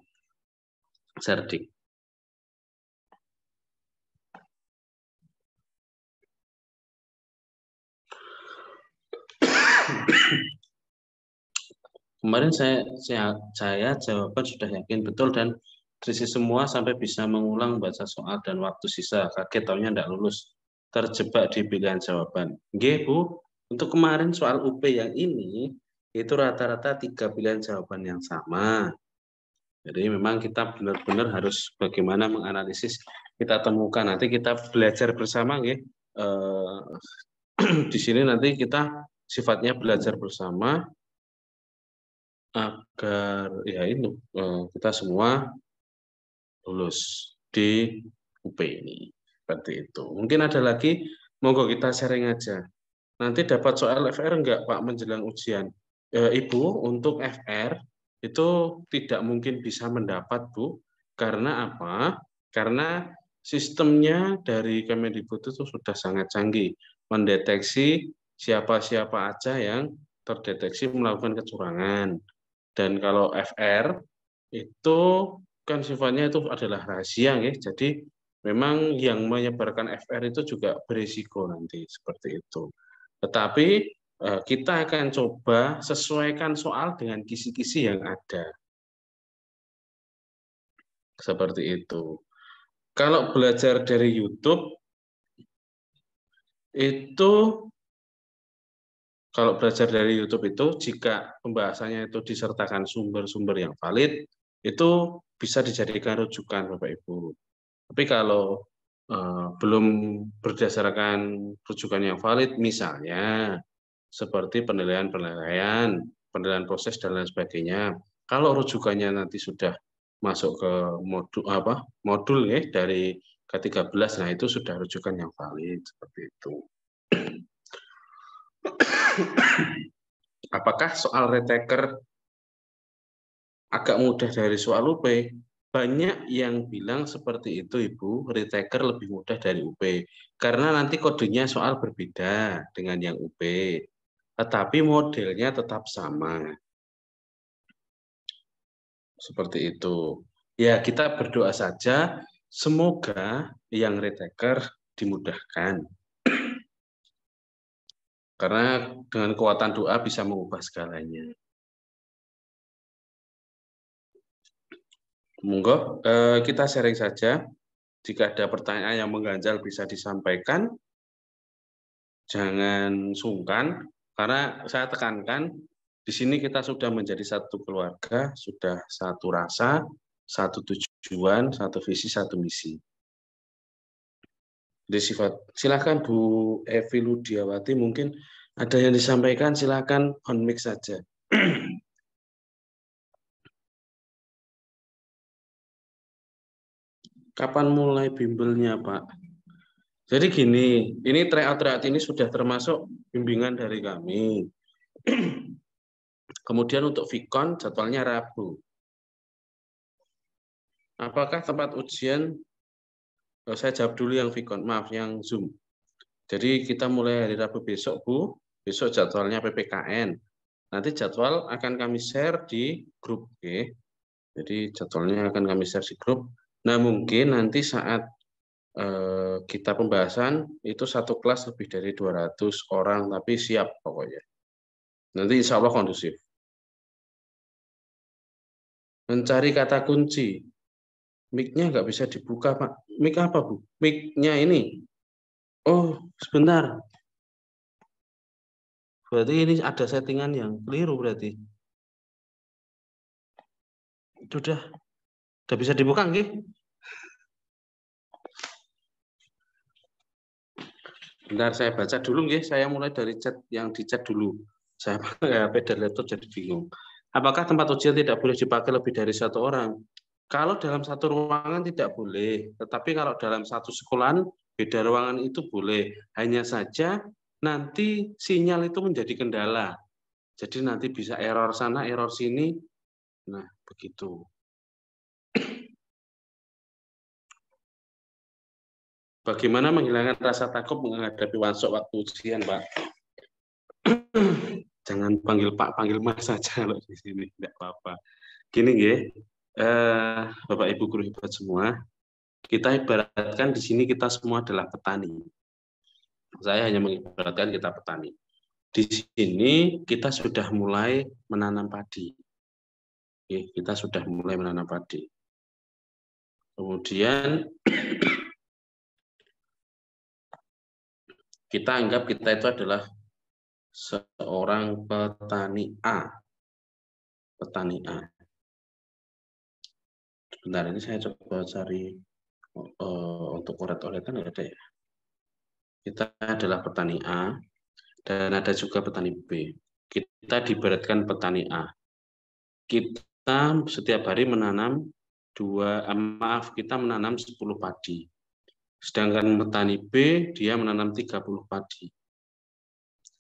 Serdik. Kemarin saya jawaban sudah yakin betul dan krisis semua sampai bisa mengulang baca soal dan waktu sisa. Kaget taunya tidak lulus. Terjebak di pilihan jawaban. Nggih, Bu. Untuk kemarin soal UP yang ini, itu rata-rata 3 pilihan jawaban yang sama. Jadi memang kita benar-benar harus bagaimana menganalisis. Kita temukan, nanti kita belajar bersama. Nggih. Di sini nanti kita sifatnya belajar bersama, agar ya ini kita semua lulus di UP ini. Seperti itu. Mungkin ada lagi, monggo kita sharing aja. Nanti dapat soal FR enggak Pak menjelang ujian? Ibu, untuk FR itu tidak mungkin bisa mendapat, Bu. Karena apa? Karena sistemnya dari Kemendikbud itu sudah sangat canggih. Mendeteksi siapa-siapa aja yang terdeteksi melakukan kecurangan. Dan kalau FR itu kan sifatnya itu adalah rahasia, ya. Jadi memang yang menyebarkan FR itu juga berisiko nanti seperti itu. Tetapi kita akan coba sesuaikan soal dengan kisi-kisi yang ada. Seperti itu. Kalau belajar dari YouTube itu, kalau belajar dari YouTube itu, jika pembahasannya itu disertakan sumber-sumber yang valid, itu bisa dijadikan rujukan, Bapak Ibu. Tapi kalau belum berdasarkan rujukan yang valid, misalnya seperti penilaian proses dan lain sebagainya. Kalau rujukannya nanti sudah masuk ke modul ya dari ke-13, nah itu sudah rujukan yang valid seperti itu. Apakah soal retaker agak mudah dari soal UP? Banyak yang bilang seperti itu, Ibu. Retaker lebih mudah dari UP. Karena nanti kodenya soal berbeda dengan yang UP. Tetapi modelnya tetap sama. Seperti itu. Ya, kita berdoa saja. Semoga yang retaker dimudahkan. Karena dengan kekuatan doa bisa mengubah segalanya. Monggo, kita sharing saja. Jika ada pertanyaan yang mengganjal bisa disampaikan. Jangan sungkan, karena saya tekankan, di sini kita sudah menjadi satu keluarga, sudah satu rasa, satu tujuan, satu visi, satu misi. Silakan Bu Evi Ludiawati, mungkin ada yang disampaikan, silakan on mic saja. Kapan mulai bimbelnya, Pak? Jadi gini, ini tryout ini sudah termasuk bimbingan dari kami. Kemudian untuk Vicon jadwalnya Rabu. Apakah tempat ujian? Saya jawab dulu yang Vicon, maaf, yang Zoom. Jadi kita mulai hari Rabu besok, Bu. Besok jadwalnya PPKN. Nanti jadwal akan kami share di grup. Oke. Jadi jadwalnya akan kami share di grup. Nah, mungkin nanti saat kita pembahasan, itu satu kelas lebih dari 200 orang, tapi siap pokoknya. Nanti insya Allah kondusif. Mencari kata kunci. Mic-nya nggak bisa dibuka, Pak. Mic apa, Bu? Mic-nya ini. Oh, sebentar. Berarti ini ada settingan yang keliru berarti. Sudah bisa dibuka, nggih? Bentar, saya baca dulu, nggih. Saya mulai dari chat yang di chat dulu. Saya pakai HP dan laptop jadi bingung. Apakah tempat ujian tidak boleh dipakai lebih dari satu orang? Kalau dalam satu ruangan tidak boleh, tetapi kalau dalam satu sekolahan beda ruangan itu boleh. Hanya saja nanti sinyal itu menjadi kendala. Jadi nanti bisa error sana, error sini. Nah, begitu. Bagaimana menghilangkan rasa takut menghadapi one-shot waktu ujian, Pak? Jangan panggil Pak, panggil Mas saja kalau di sini, tidak apa-apa. Gini, nggih. Bapak Ibu guru hebat semua, kita ibaratkan di sini kita semua adalah petani. Saya hanya mengibaratkan kita petani. di sini kita sudah mulai menanam padi. Oke, kita sudah mulai menanam padi. Kemudian kita anggap kita itu adalah seorang petani A. Petani A. Sebentar, ini saya coba cari untuk coret-coretan ada ya. Kita adalah petani A dan ada juga petani B. Kita diibaratkan petani A. Kita setiap hari menanam kita menanam 10 padi. Sedangkan petani B dia menanam 30 padi.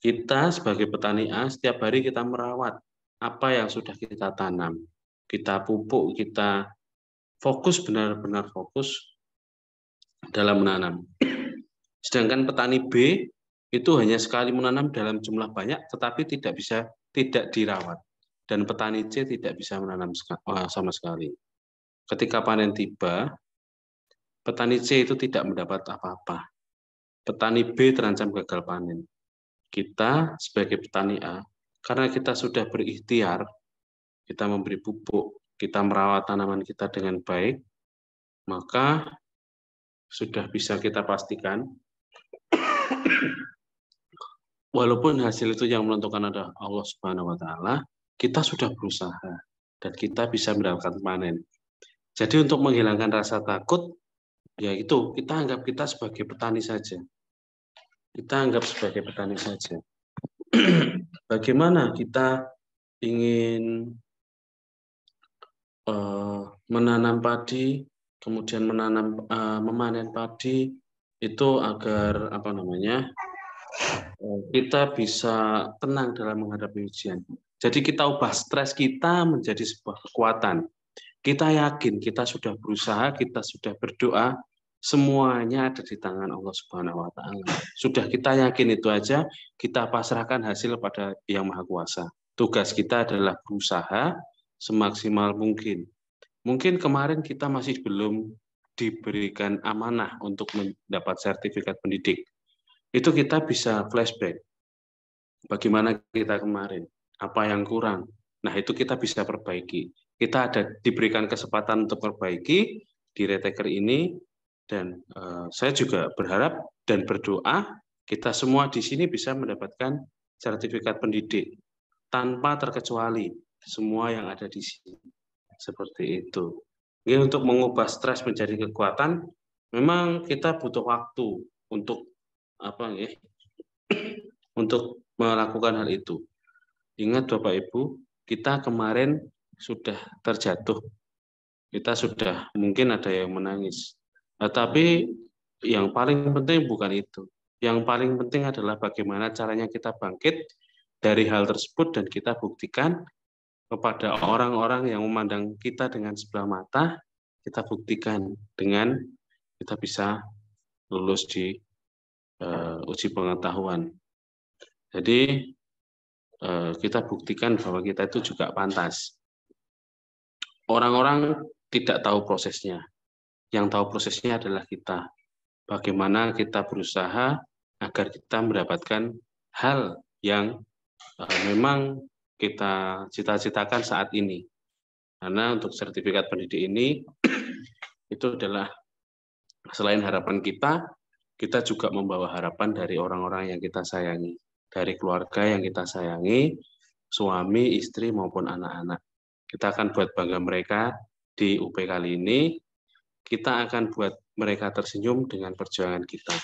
Kita sebagai petani A setiap hari kita merawat apa yang sudah kita tanam. Kita pupuk, kita fokus, benar-benar fokus dalam menanam. Sedangkan petani B itu hanya sekali menanam dalam jumlah banyak, tetapi tidak dirawat. Dan petani C tidak bisa menanam sama sekali. Ketika panen tiba, petani C itu tidak mendapat apa-apa. Petani B terancam gagal panen. Kita sebagai petani A, karena kita sudah berikhtiar, kita memberi pupuk, kita merawat tanaman kita dengan baik, maka sudah bisa kita pastikan, walaupun hasil itu yang menentukan adalah Allah Subhanahu wa Ta'ala, kita sudah berusaha dan kita bisa mendapatkan panen. Jadi untuk menghilangkan rasa takut, yaitu kita anggap kita sebagai petani saja. Kita anggap sebagai petani saja. Bagaimana kita ingin menanam padi, kemudian memanen padi itu agar kita bisa tenang dalam menghadapi ujian. Jadi kita ubah stres kita menjadi sebuah kekuatan. Kita yakin kita sudah berusaha, kita sudah berdoa, semuanya ada di tangan Allah Subhanahu wa Ta'ala. Sudah kita yakin itu aja, kita pasrahkan hasil pada Yang Maha Kuasa. Tugas kita adalah berusaha semaksimal mungkin. Mungkin kemarin kita masih belum diberikan amanah untuk mendapat sertifikat pendidik. Itu kita bisa flashback. Bagaimana kita kemarin? Apa yang kurang? Nah, itu kita bisa perbaiki. Kita diberikan kesempatan untuk perbaiki di Retaker ini, dan saya juga berharap dan berdoa kita semua di sini bisa mendapatkan sertifikat pendidik tanpa terkecuali, semua yang ada di sini. Seperti itu. Ini untuk mengubah stres menjadi kekuatan, memang kita butuh waktu untuk untuk melakukan hal itu. Ingat Bapak Ibu, kita kemarin sudah terjatuh. Kita sudah mungkin ada yang menangis. Tapi yang paling penting bukan itu. Yang paling penting adalah bagaimana caranya kita bangkit dari hal tersebut dan kita buktikan kepada orang-orang yang memandang kita dengan sebelah mata, kita buktikan dengan kita bisa lulus di uji pengetahuan. Jadi kita buktikan bahwa kita itu juga pantas. Orang-orang tidak tahu prosesnya. Yang tahu prosesnya adalah kita. Bagaimana kita berusaha agar kita mendapatkan hal yang memang kita cita-citakan saat ini. Karena untuk sertifikat pendidik ini, itu adalah selain harapan kita juga membawa harapan dari orang-orang yang kita sayangi. Dari keluarga yang kita sayangi, suami, istri, maupun anak-anak. Kita akan buat bangga mereka di UP kali ini. Kita akan buat mereka tersenyum dengan perjuangan kita.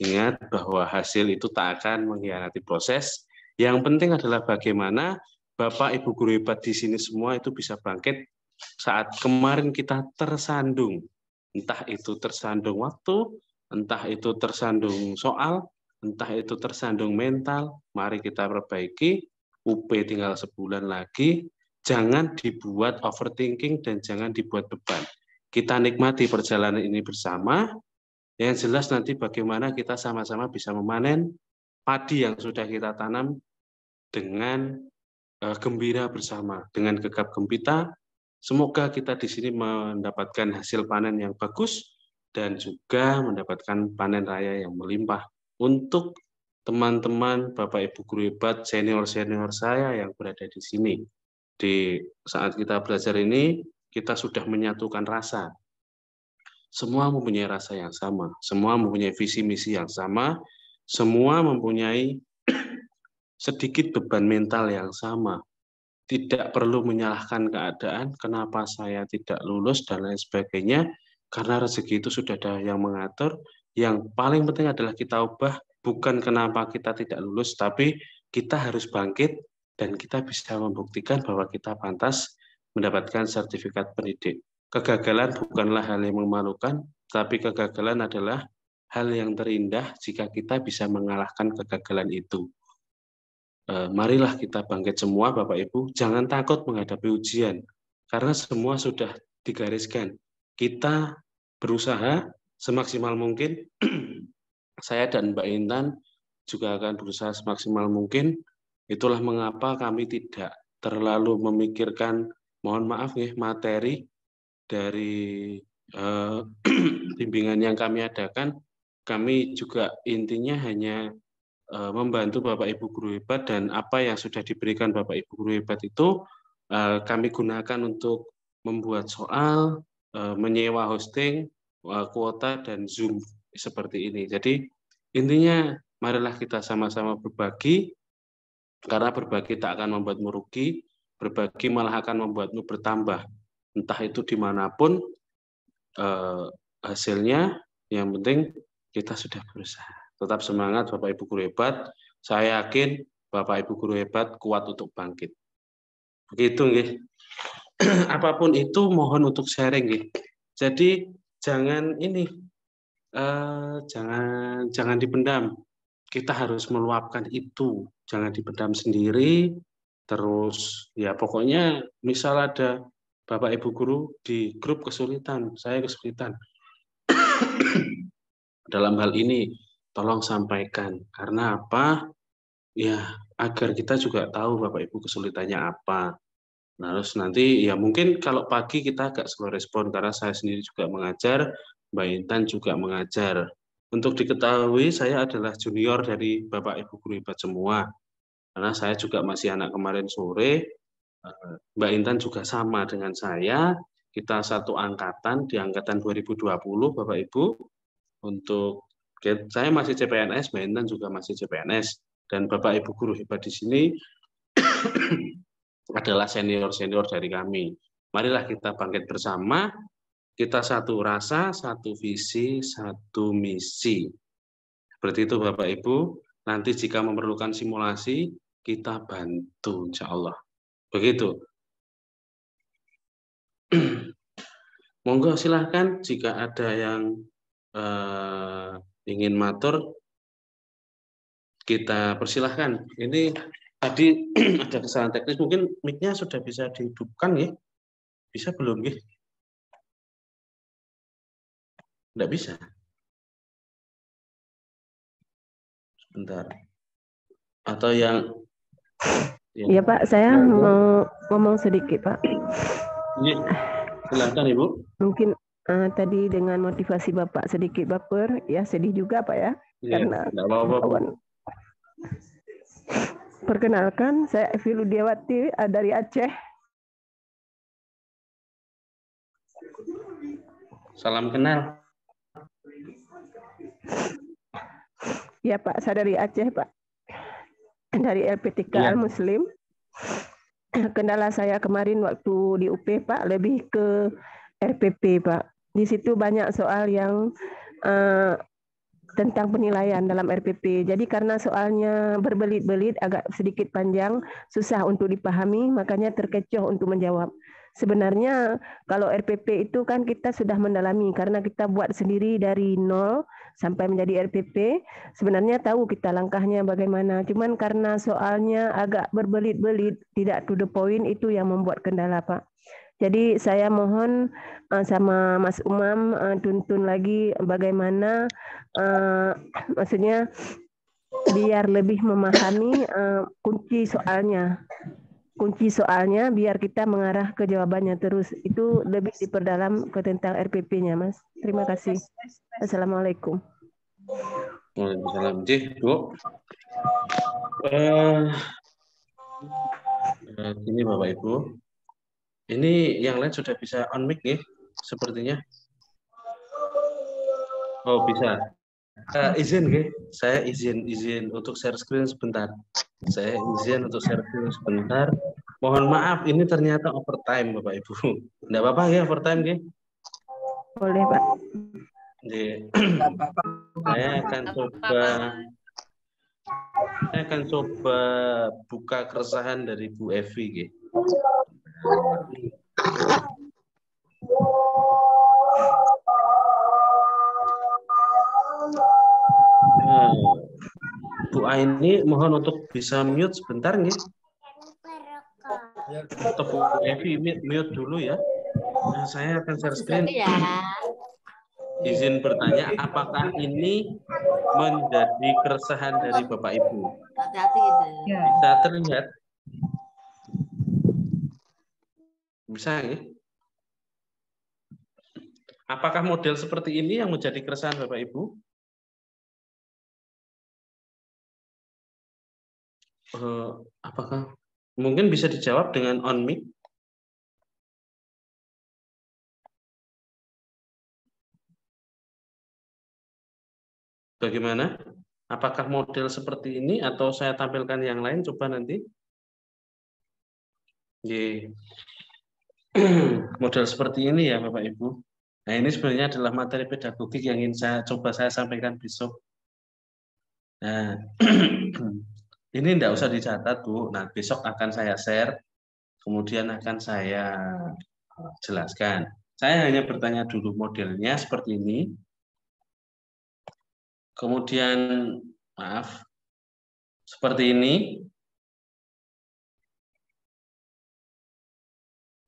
Ingat bahwa hasil itu tak akan mengkhianati proses. Yang penting adalah bagaimana Bapak, Ibu guru hebat di sini semua itu bisa bangkit saat kemarin kita tersandung. Entah itu tersandung waktu, entah itu tersandung soal, entah itu tersandung mental. Mari kita perbaiki. UP tinggal sebulan lagi. Jangan dibuat overthinking dan jangan dibuat beban. Kita nikmati perjalanan ini bersama. Yang jelas nanti bagaimana kita sama-sama bisa memanen padi yang sudah kita tanam dengan gembira bersama, dengan gegap gempita. Semoga kita di sini mendapatkan hasil panen yang bagus dan juga mendapatkan panen raya yang melimpah untuk teman-teman, Bapak Ibu guru hebat, senior-senior saya yang berada di sini. Di saat kita belajar ini, kita sudah menyatukan rasa. Semua mempunyai rasa yang sama, semua mempunyai visi misi yang sama, semua mempunyai sedikit beban mental yang sama. Tidak perlu menyalahkan keadaan, kenapa saya tidak lulus dan lain sebagainya, karena rezeki itu sudah ada yang mengatur. Yang paling penting adalah kita ubah, bukan kenapa kita tidak lulus, tapi kita harus bangkit dan kita bisa membuktikan bahwa kita pantas mendapatkan sertifikat pendidik. Kegagalan bukanlah hal yang memalukan, tapi kegagalan adalah hal yang terindah jika kita bisa mengalahkan kegagalan itu. Marilah kita bangkit semua, Bapak Ibu. Jangan takut menghadapi ujian, karena semua sudah digariskan. Kita berusaha semaksimal mungkin. Saya dan Mbak Intan juga akan berusaha semaksimal mungkin. Itulah mengapa kami tidak terlalu memikirkan, mohon maaf ya, materi dari bimbingan yang kami adakan. Kami juga intinya hanya membantu Bapak Ibu guru hebat, dan apa yang sudah diberikan Bapak Ibu guru hebat itu kami gunakan untuk membuat soal, menyewa hosting, kuota, dan Zoom seperti ini. Jadi intinya marilah kita sama-sama berbagi, karena berbagi tak akan membuatmu rugi, berbagi malah akan membuatmu bertambah. Entah itu dimanapun hasilnya, yang penting kita sudah berusaha. Tetap semangat Bapak Ibu guru hebat. Saya yakin Bapak Ibu guru hebat kuat untuk bangkit. Begitu nggih. Apapun itu mohon untuk sharing nggih. Jadi jangan ini jangan dipendam. Kita harus meluapkan itu. Jangan dipendam sendiri. Terus ya pokoknya misal ada Bapak Ibu guru di grup kesulitan, saya kesulitan. Dalam hal ini tolong sampaikan. Karena apa? Ya, agar kita juga tahu Bapak Ibu kesulitannya apa. Nah, terus nanti ya mungkin kalau pagi kita agak slow respon karena saya sendiri juga mengajar, Mbak Intan juga mengajar. Untuk diketahui saya adalah junior dari Bapak Ibu guru hebat semua. Karena saya juga masih anak kemarin sore. Mbak Intan juga sama dengan saya. Kita satu angkatan di angkatan 2020 Bapak Ibu. Untuk saya masih CPNS, Mbak Intan juga masih CPNS, dan Bapak Ibu guru hebat di sini adalah senior-senior dari kami. Marilah kita bangkit bersama, kita satu rasa, satu visi, satu misi. Seperti itu Bapak Ibu. Nanti jika memerlukan simulasi, kita bantu insya Allah. Begitu. Monggo silahkan jika ada yang ingin matur, kita persilahkan. Ini tadi ada kesalahan teknis, mungkin mic-nya sudah bisa dihidupkan ya? Bisa belum ya? Tidak bisa. Sebentar. Atau yang ya Pak, saya mau ngomong sedikit Pak. Iya, silakan Ibu. Mungkin tadi dengan motivasi Bapak sedikit baper, ya sedih juga Pak ya. Ya, karena apa-apa. Perkenalkan, saya Evi Ludiawati dari Aceh. Salam kenal. Ya Pak, saya dari Aceh Pak. Dari LPTK Ya. Al-Muslim. Kendala saya kemarin waktu di UP Pak, lebih ke RPP Pak. Di situ banyak soal yang tentang penilaian dalam RPP. Jadi karena soalnya berbelit-belit, agak sedikit panjang, susah untuk dipahami, makanya terkecoh untuk menjawab. Sebenarnya kalau RPP itu kan kita sudah mendalami, karena kita buat sendiri dari nol sampai menjadi RPP, sebenarnya tahu kita langkahnya bagaimana. Cuman karena soalnya agak berbelit-belit, tidak to the point, itu yang membuat kendala Pak. Jadi saya mohon sama Mas Umam tuntun lagi bagaimana maksudnya biar lebih memahami kunci soalnya biar kita mengarah ke jawabannya terus. Itu lebih diperdalam ke tentang RPP-nya Mas. Terima kasih. Assalamualaikum. Waalaikumsalam. Bu. Gini Bapak Ibu, ini yang lain sudah bisa on mic nih, sepertinya. Oh bisa. Izin nih, saya izin untuk share screen sebentar. Saya izin untuk share screen sebentar. Mohon maaf, ini ternyata overtime Bapak Ibu. Enggak apa-apa ya overtime nih. Boleh Pak. Saya akan coba buka keresahan dari Bu Evi gitu. Bu Aini mohon untuk bisa mute sebentar nih. Atau Bu Evi mute dulu ya. Nah, saya akan share screen. Izin bertanya, apakah ini menjadi keresahan dari Bapak Ibu? Bisa terlihat? Bisa ya? Apakah model seperti ini yang menjadi keresahan Bapak Ibu? Apakah mungkin bisa dijawab dengan on mic? Bagaimana? Apakah model seperti ini atau saya tampilkan yang lain? Coba nanti. Model seperti ini ya Bapak Ibu. Nah ini sebenarnya adalah materi pedagogik yang ingin saya sampaikan besok. Nah ini tidak usah dicatat Bu. Nah besok akan saya share, kemudian akan saya jelaskan. Saya hanya bertanya dulu modelnya seperti ini. Kemudian, maaf, seperti ini.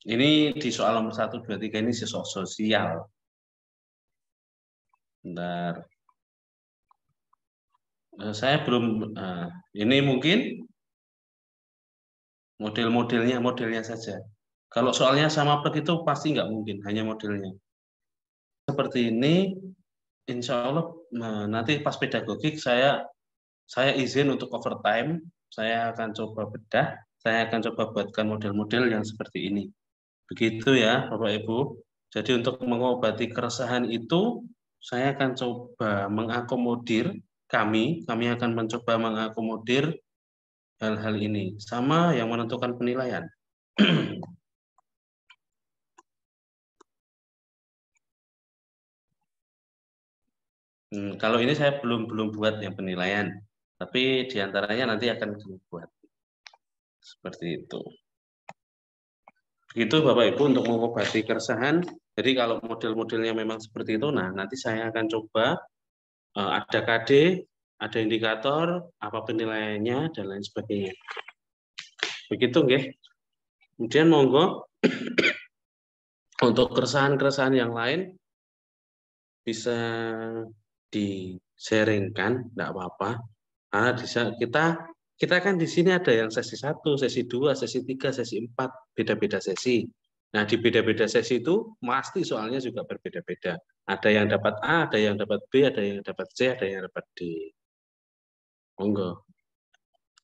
Ini di soal nomor 1, 2, 3 ini siswa sosial. Bentar. Saya belum, ini mungkin modelnya saja. Kalau soalnya sama plek itu pasti nggak mungkin, hanya modelnya. Seperti ini, insya Allah nanti pas pedagogik saya izin untuk overtime, saya akan coba bedah, saya akan coba buatkan model-model yang seperti ini. Begitu ya Bapak Ibu. Jadi untuk mengobati keresahan itu, saya akan coba mengakomodir, kami akan mencoba mengakomodir hal-hal ini. Sama yang menentukan penilaian. Kalau ini saya belum buat yang penilaian, tapi diantaranya nanti akan dibuat seperti itu. Begitu Bapak Ibu untuk mengobati keresahan. Jadi kalau model-modelnya memang seperti itu, nah nanti saya akan coba ada KD, ada indikator, apa penilaiannya dan lain sebagainya. Begitu nggih. Kemudian monggo untuk keresahan-keresahan yang lain bisa di-sharingkan, enggak apa-apa. Karena kita kan di sini ada yang sesi 1, sesi 2, sesi 3, sesi 4, beda-beda sesi. Nah, di beda-beda sesi itu pasti soalnya juga berbeda-beda. Ada yang dapat A, ada yang dapat B, ada yang dapat C, ada yang dapat D. Monggo.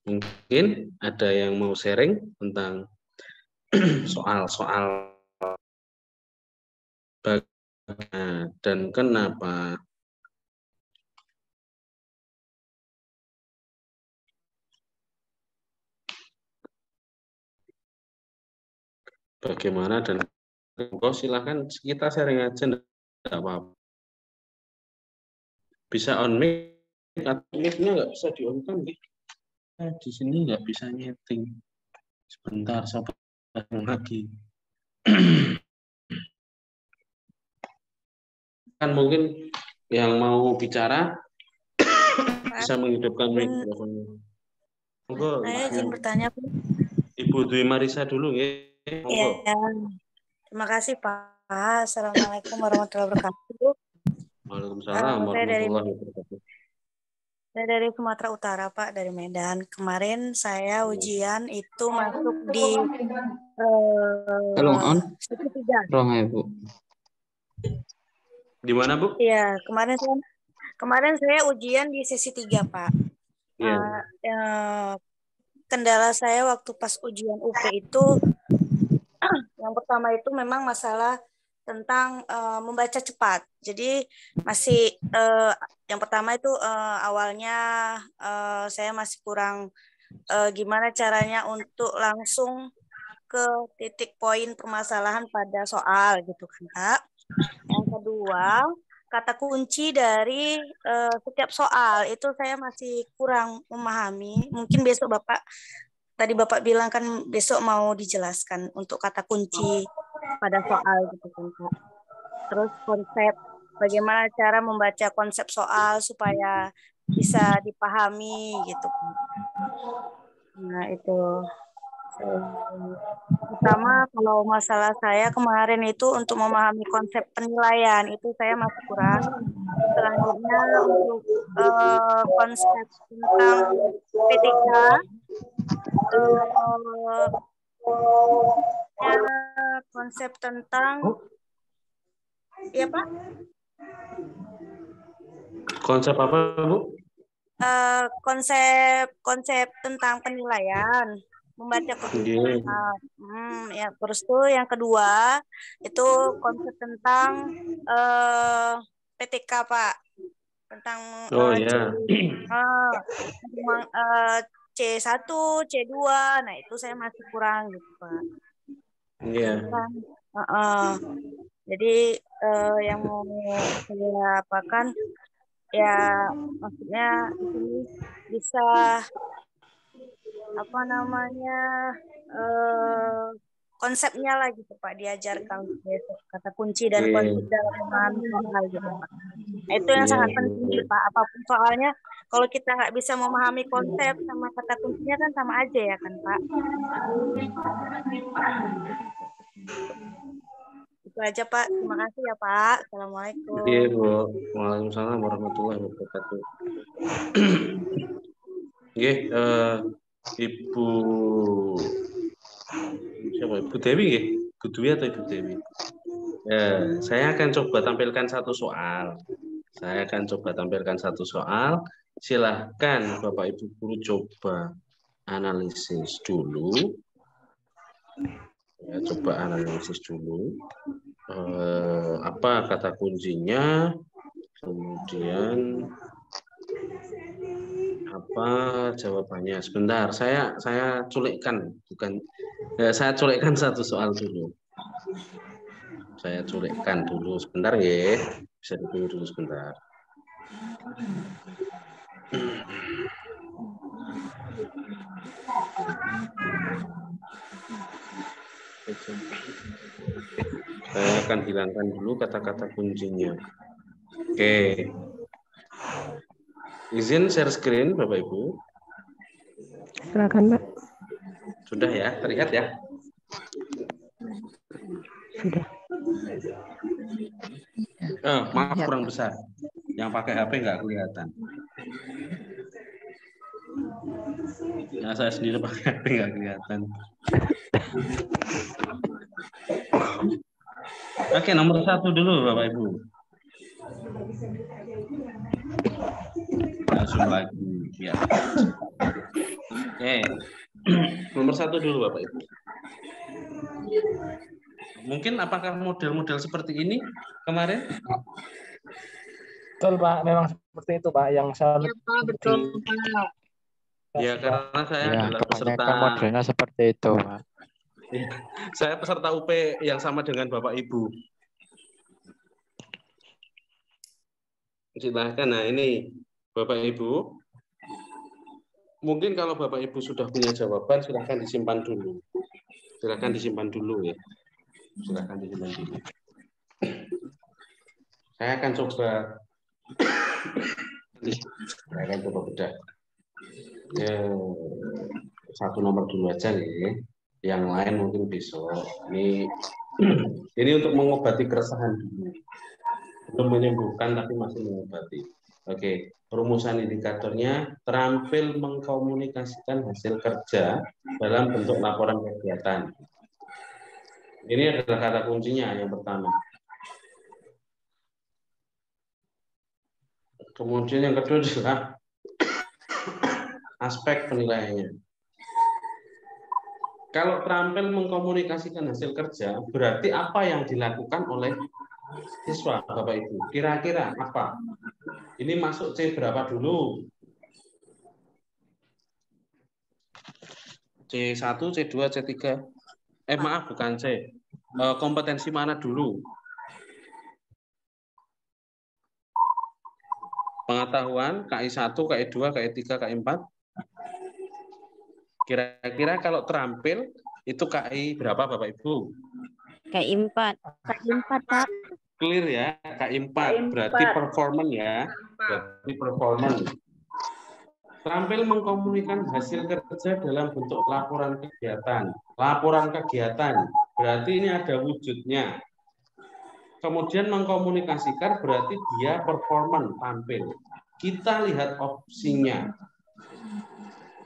Mungkin ada yang mau sharing tentang soal-soal dan kenapa. Bagaimana dan silahkan kita sharing aja, enggak apa-apa. Bisa on mic atau mic-nya nggak bisa di on kan? Di sini nggak bisa nyeting. Sebentar, sobat lagi. Kan mungkin yang mau bicara bisa menghidupkan mikrofonnya. Monggo. Saya izin bertanya, Bu. Ibu Dwi Marisa dulu ya. Iya. Terima kasih, Pak. Assalamualaikum warahmatullahi wabarakatuh. Waalaikumsalam warahmatullahi wabarakatuh. Saya dari Sumatera Utara, Pak, dari Medan. Kemarin saya ujian itu masuk di sesi 3. Bu. Di mana, Bu? Iya, kemarin saya ujian di sesi 3, Pak. Iya. Kendala saya waktu pas ujian UP itu yang pertama itu memang masalah tentang membaca cepat. Jadi masih yang pertama itu awalnya saya masih kurang gimana caranya untuk langsung ke titik poin permasalahan pada soal gitu kan Kak. Yang kedua, kata kunci dari setiap soal itu saya masih kurang memahami. Mungkin besok tadi Bapak bilang kan besok mau dijelaskan untuk kata kunci pada soal gitu kan Kak. Terus konsep, bagaimana cara membaca konsep soal supaya bisa dipahami gitu kan. Nah itu pertama kalau masalah saya kemarin itu untuk memahami konsep penilaian itu saya masih kurang. Selanjutnya untuk konsep tentang PTK konsep tentang ya Pak? Konsep apa Bu? Konsep tentang penilaian, membaca keputusan. Ya terus tuh yang kedua itu konsep tentang PTK Pak, tentang C1, C2, nah itu saya masih kurang gitu Pak. Iya. Jadi yang mau saya apakan ya maksudnya di sini bisa apa namanya konsepnya lah gitu Pak, diajarkan besok kata kunci dan konsep dalam memahami soal gitu Pak. Itu yang sangat penting Pak, apapun soalnya kalau kita nggak bisa memahami konsep sama kata kuncinya kan sama aja ya kan Pak. Itu aja Pak, terima kasih ya Pak. Assalamualaikum. Iya Bu, waalaikumsalam warahmatullahi wabarakatuh. Oke, Ibu siapa? Ibu Dewi nggih? Ibu Dwi atau Ibu Dewi? Saya akan coba tampilkan satu soal. Silahkan Bapak Ibu guru coba analisis dulu. Ya, coba analisis dulu. Apa kata kuncinya? Kemudian apa jawabannya? Sebentar, saya culikkan, saya culikkan satu soal dulu. Saya culikkan dulu sebentar ya. Bisa ditunggu dulu sebentar. Saya akan hilangkan dulu kata-kata kuncinya. Oke. Izin share screen Bapak Ibu. Silakan Pak. Sudah ya, terlihat ya? Sudah. Maaf kurang besar. Yang pakai HP nggak kelihatan. Ya, saya sendiri pakai HP nggak kelihatan. Oke, nomor 1 dulu Bapak Ibu. Langsung lagi. Ya. Oke. Nomor 1 dulu Bapak Ibu. Mungkin apakah model-model seperti ini kemarin? Betul Pak, memang seperti itu Pak yang saya betul Pak. Ya karena saya adalah peserta modelnya seperti itu Pak. Saya peserta UP yang sama dengan Bapak Ibu. Silahkan. Nah ini Bapak Ibu. Mungkin kalau Bapak Ibu sudah punya jawaban, silahkan disimpan dulu. Silahkan disimpan dulu ya. Silahkan disimpan dulu. Saya akan coba bedah. Satu nomor dulu aja nih. Yang lain mungkin besok. Ini untuk mengobati keresahan dulu. Belum menyembuhkan tapi masih mengobati. Oke, rumusan indikatornya terampil mengkomunikasikan hasil kerja dalam bentuk laporan kegiatan. Ini adalah kata kuncinya yang pertama. Kemudian yang kedua adalah aspek penilaiannya. Kalau terampil mengkomunikasikan hasil kerja, berarti apa yang dilakukan oleh siswa, Bapak Ibu? Kira-kira apa? Ini masuk C berapa dulu? C1, C2, C3. Maaf, bukan C. Kompetensi mana dulu? Pengetahuan, KI1, KI2, KI3, KI4. Kira-kira kalau terampil, itu KI berapa, Bapak Ibu? KI4. KI4, Pak. Clear ya, KI4. Berarti performance ya. Berarti performance. Terampil mengkomunikasikan hasil kerja dalam bentuk laporan kegiatan. Laporan kegiatan, berarti ini ada wujudnya. Kemudian mengkomunikasikan berarti dia performan, tampil. Kita lihat opsinya.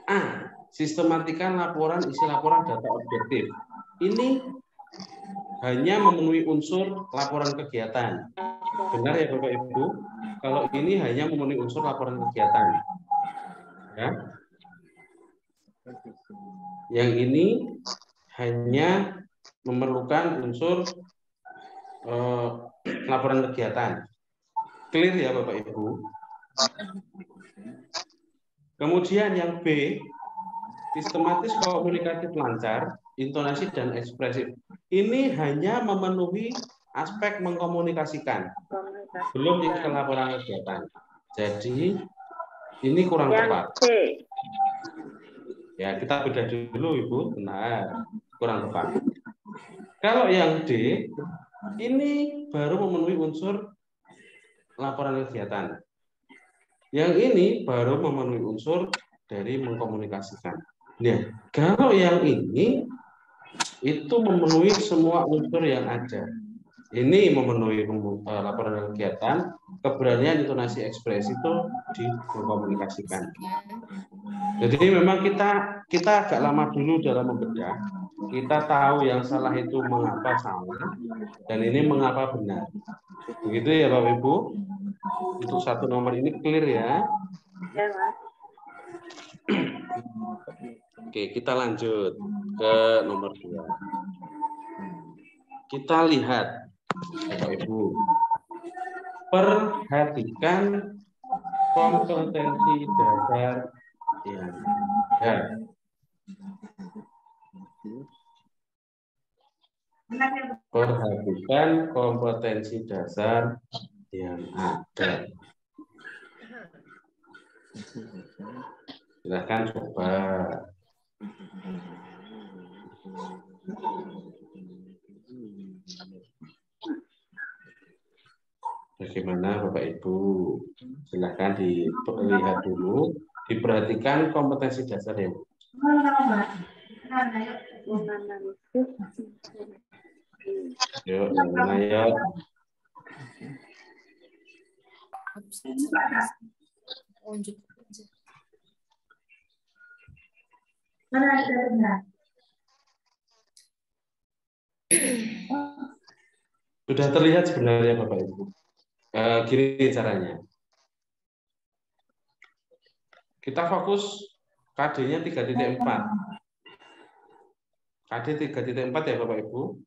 A. Sistematikan laporan, isi laporan, data objektif. Ini hanya memenuhi unsur laporan kegiatan. Benar ya Bapak Ibu? Kalau ini hanya memenuhi unsur laporan kegiatan. Ya. Yang ini hanya memerlukan unsur laporan kegiatan. Clear ya Bapak Ibu? Kemudian yang B, sistematis komunikatif lancar, intonasi dan ekspresif. Ini hanya memenuhi aspek mengkomunikasikan, belum ke laporan kegiatan. Jadi ini kurang tepat. Ya, kita beda dulu Ibu, benar, kurang tepat. Kalau yang D, ini baru memenuhi unsur laporan kegiatan. Yang ini baru memenuhi unsur dari mengkomunikasikan. Nah, kalau yang ini itu memenuhi semua unsur yang ada. Ini memenuhi laporan kegiatan, keberanian, intonasi, ekspresi itu dikomunikasikan. Jadi memang kita agak lama dulu dalam membedah. Kita tahu yang salah itu mengapa salah, dan ini mengapa benar. Begitu ya Bapak Ibu. Untuk satu nomor ini clear ya. Oke, kita lanjut ke nomor 2. Kita lihat Bapak Ibu. Perhatikan kompetensi dasar yang ada. Perhatikan kompetensi dasar yang ada. Silakan coba. Bagaimana Bapak Ibu? Silakan dilihat dulu, diperhatikan kompetensi dasar yang yuk, yang mana yuk? Sudah terlihat sebenarnya Bapak Ibu. Gini caranya. Kita fokus KD-nya 3.4. KD 3.4 ya Bapak Ibu.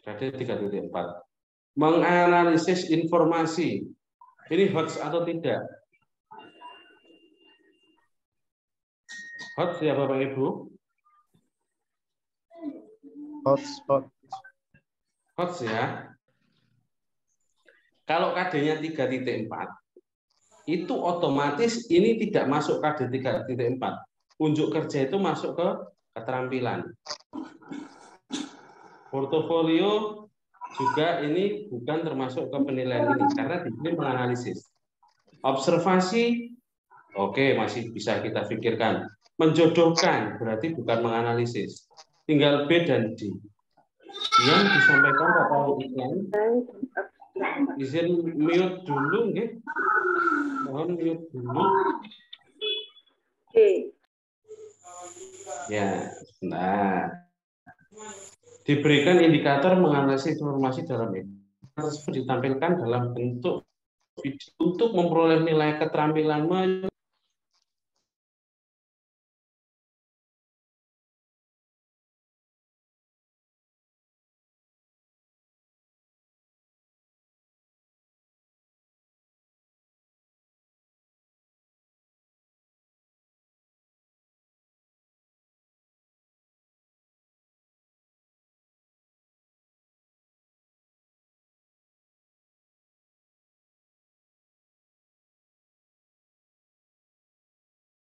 KD 3.4. Menganalisis informasi. Ini hoax atau tidak? Hoax ya Bapak Ibu? Hoax ya. Kalau KD-nya 3.4, itu otomatis ini tidak masuk KD 3.4. Unjuk kerja itu masuk ke keterampilan. Portofolio juga ini bukan termasuk ke penilaian ini, karena di sini menganalisis. Observasi, oke, masih bisa kita pikirkan. Menjodohkan, berarti bukan menganalisis. Tinggal B dan D. Yang disampaikan Bapak Iklan, izin mute dulu, nggih. Mohon mute dulu. Ya, nah. Diberikan indikator menganalisis informasi dalam itu. Tersebut ditampilkan dalam bentuk video untuk memperoleh nilai keterampilan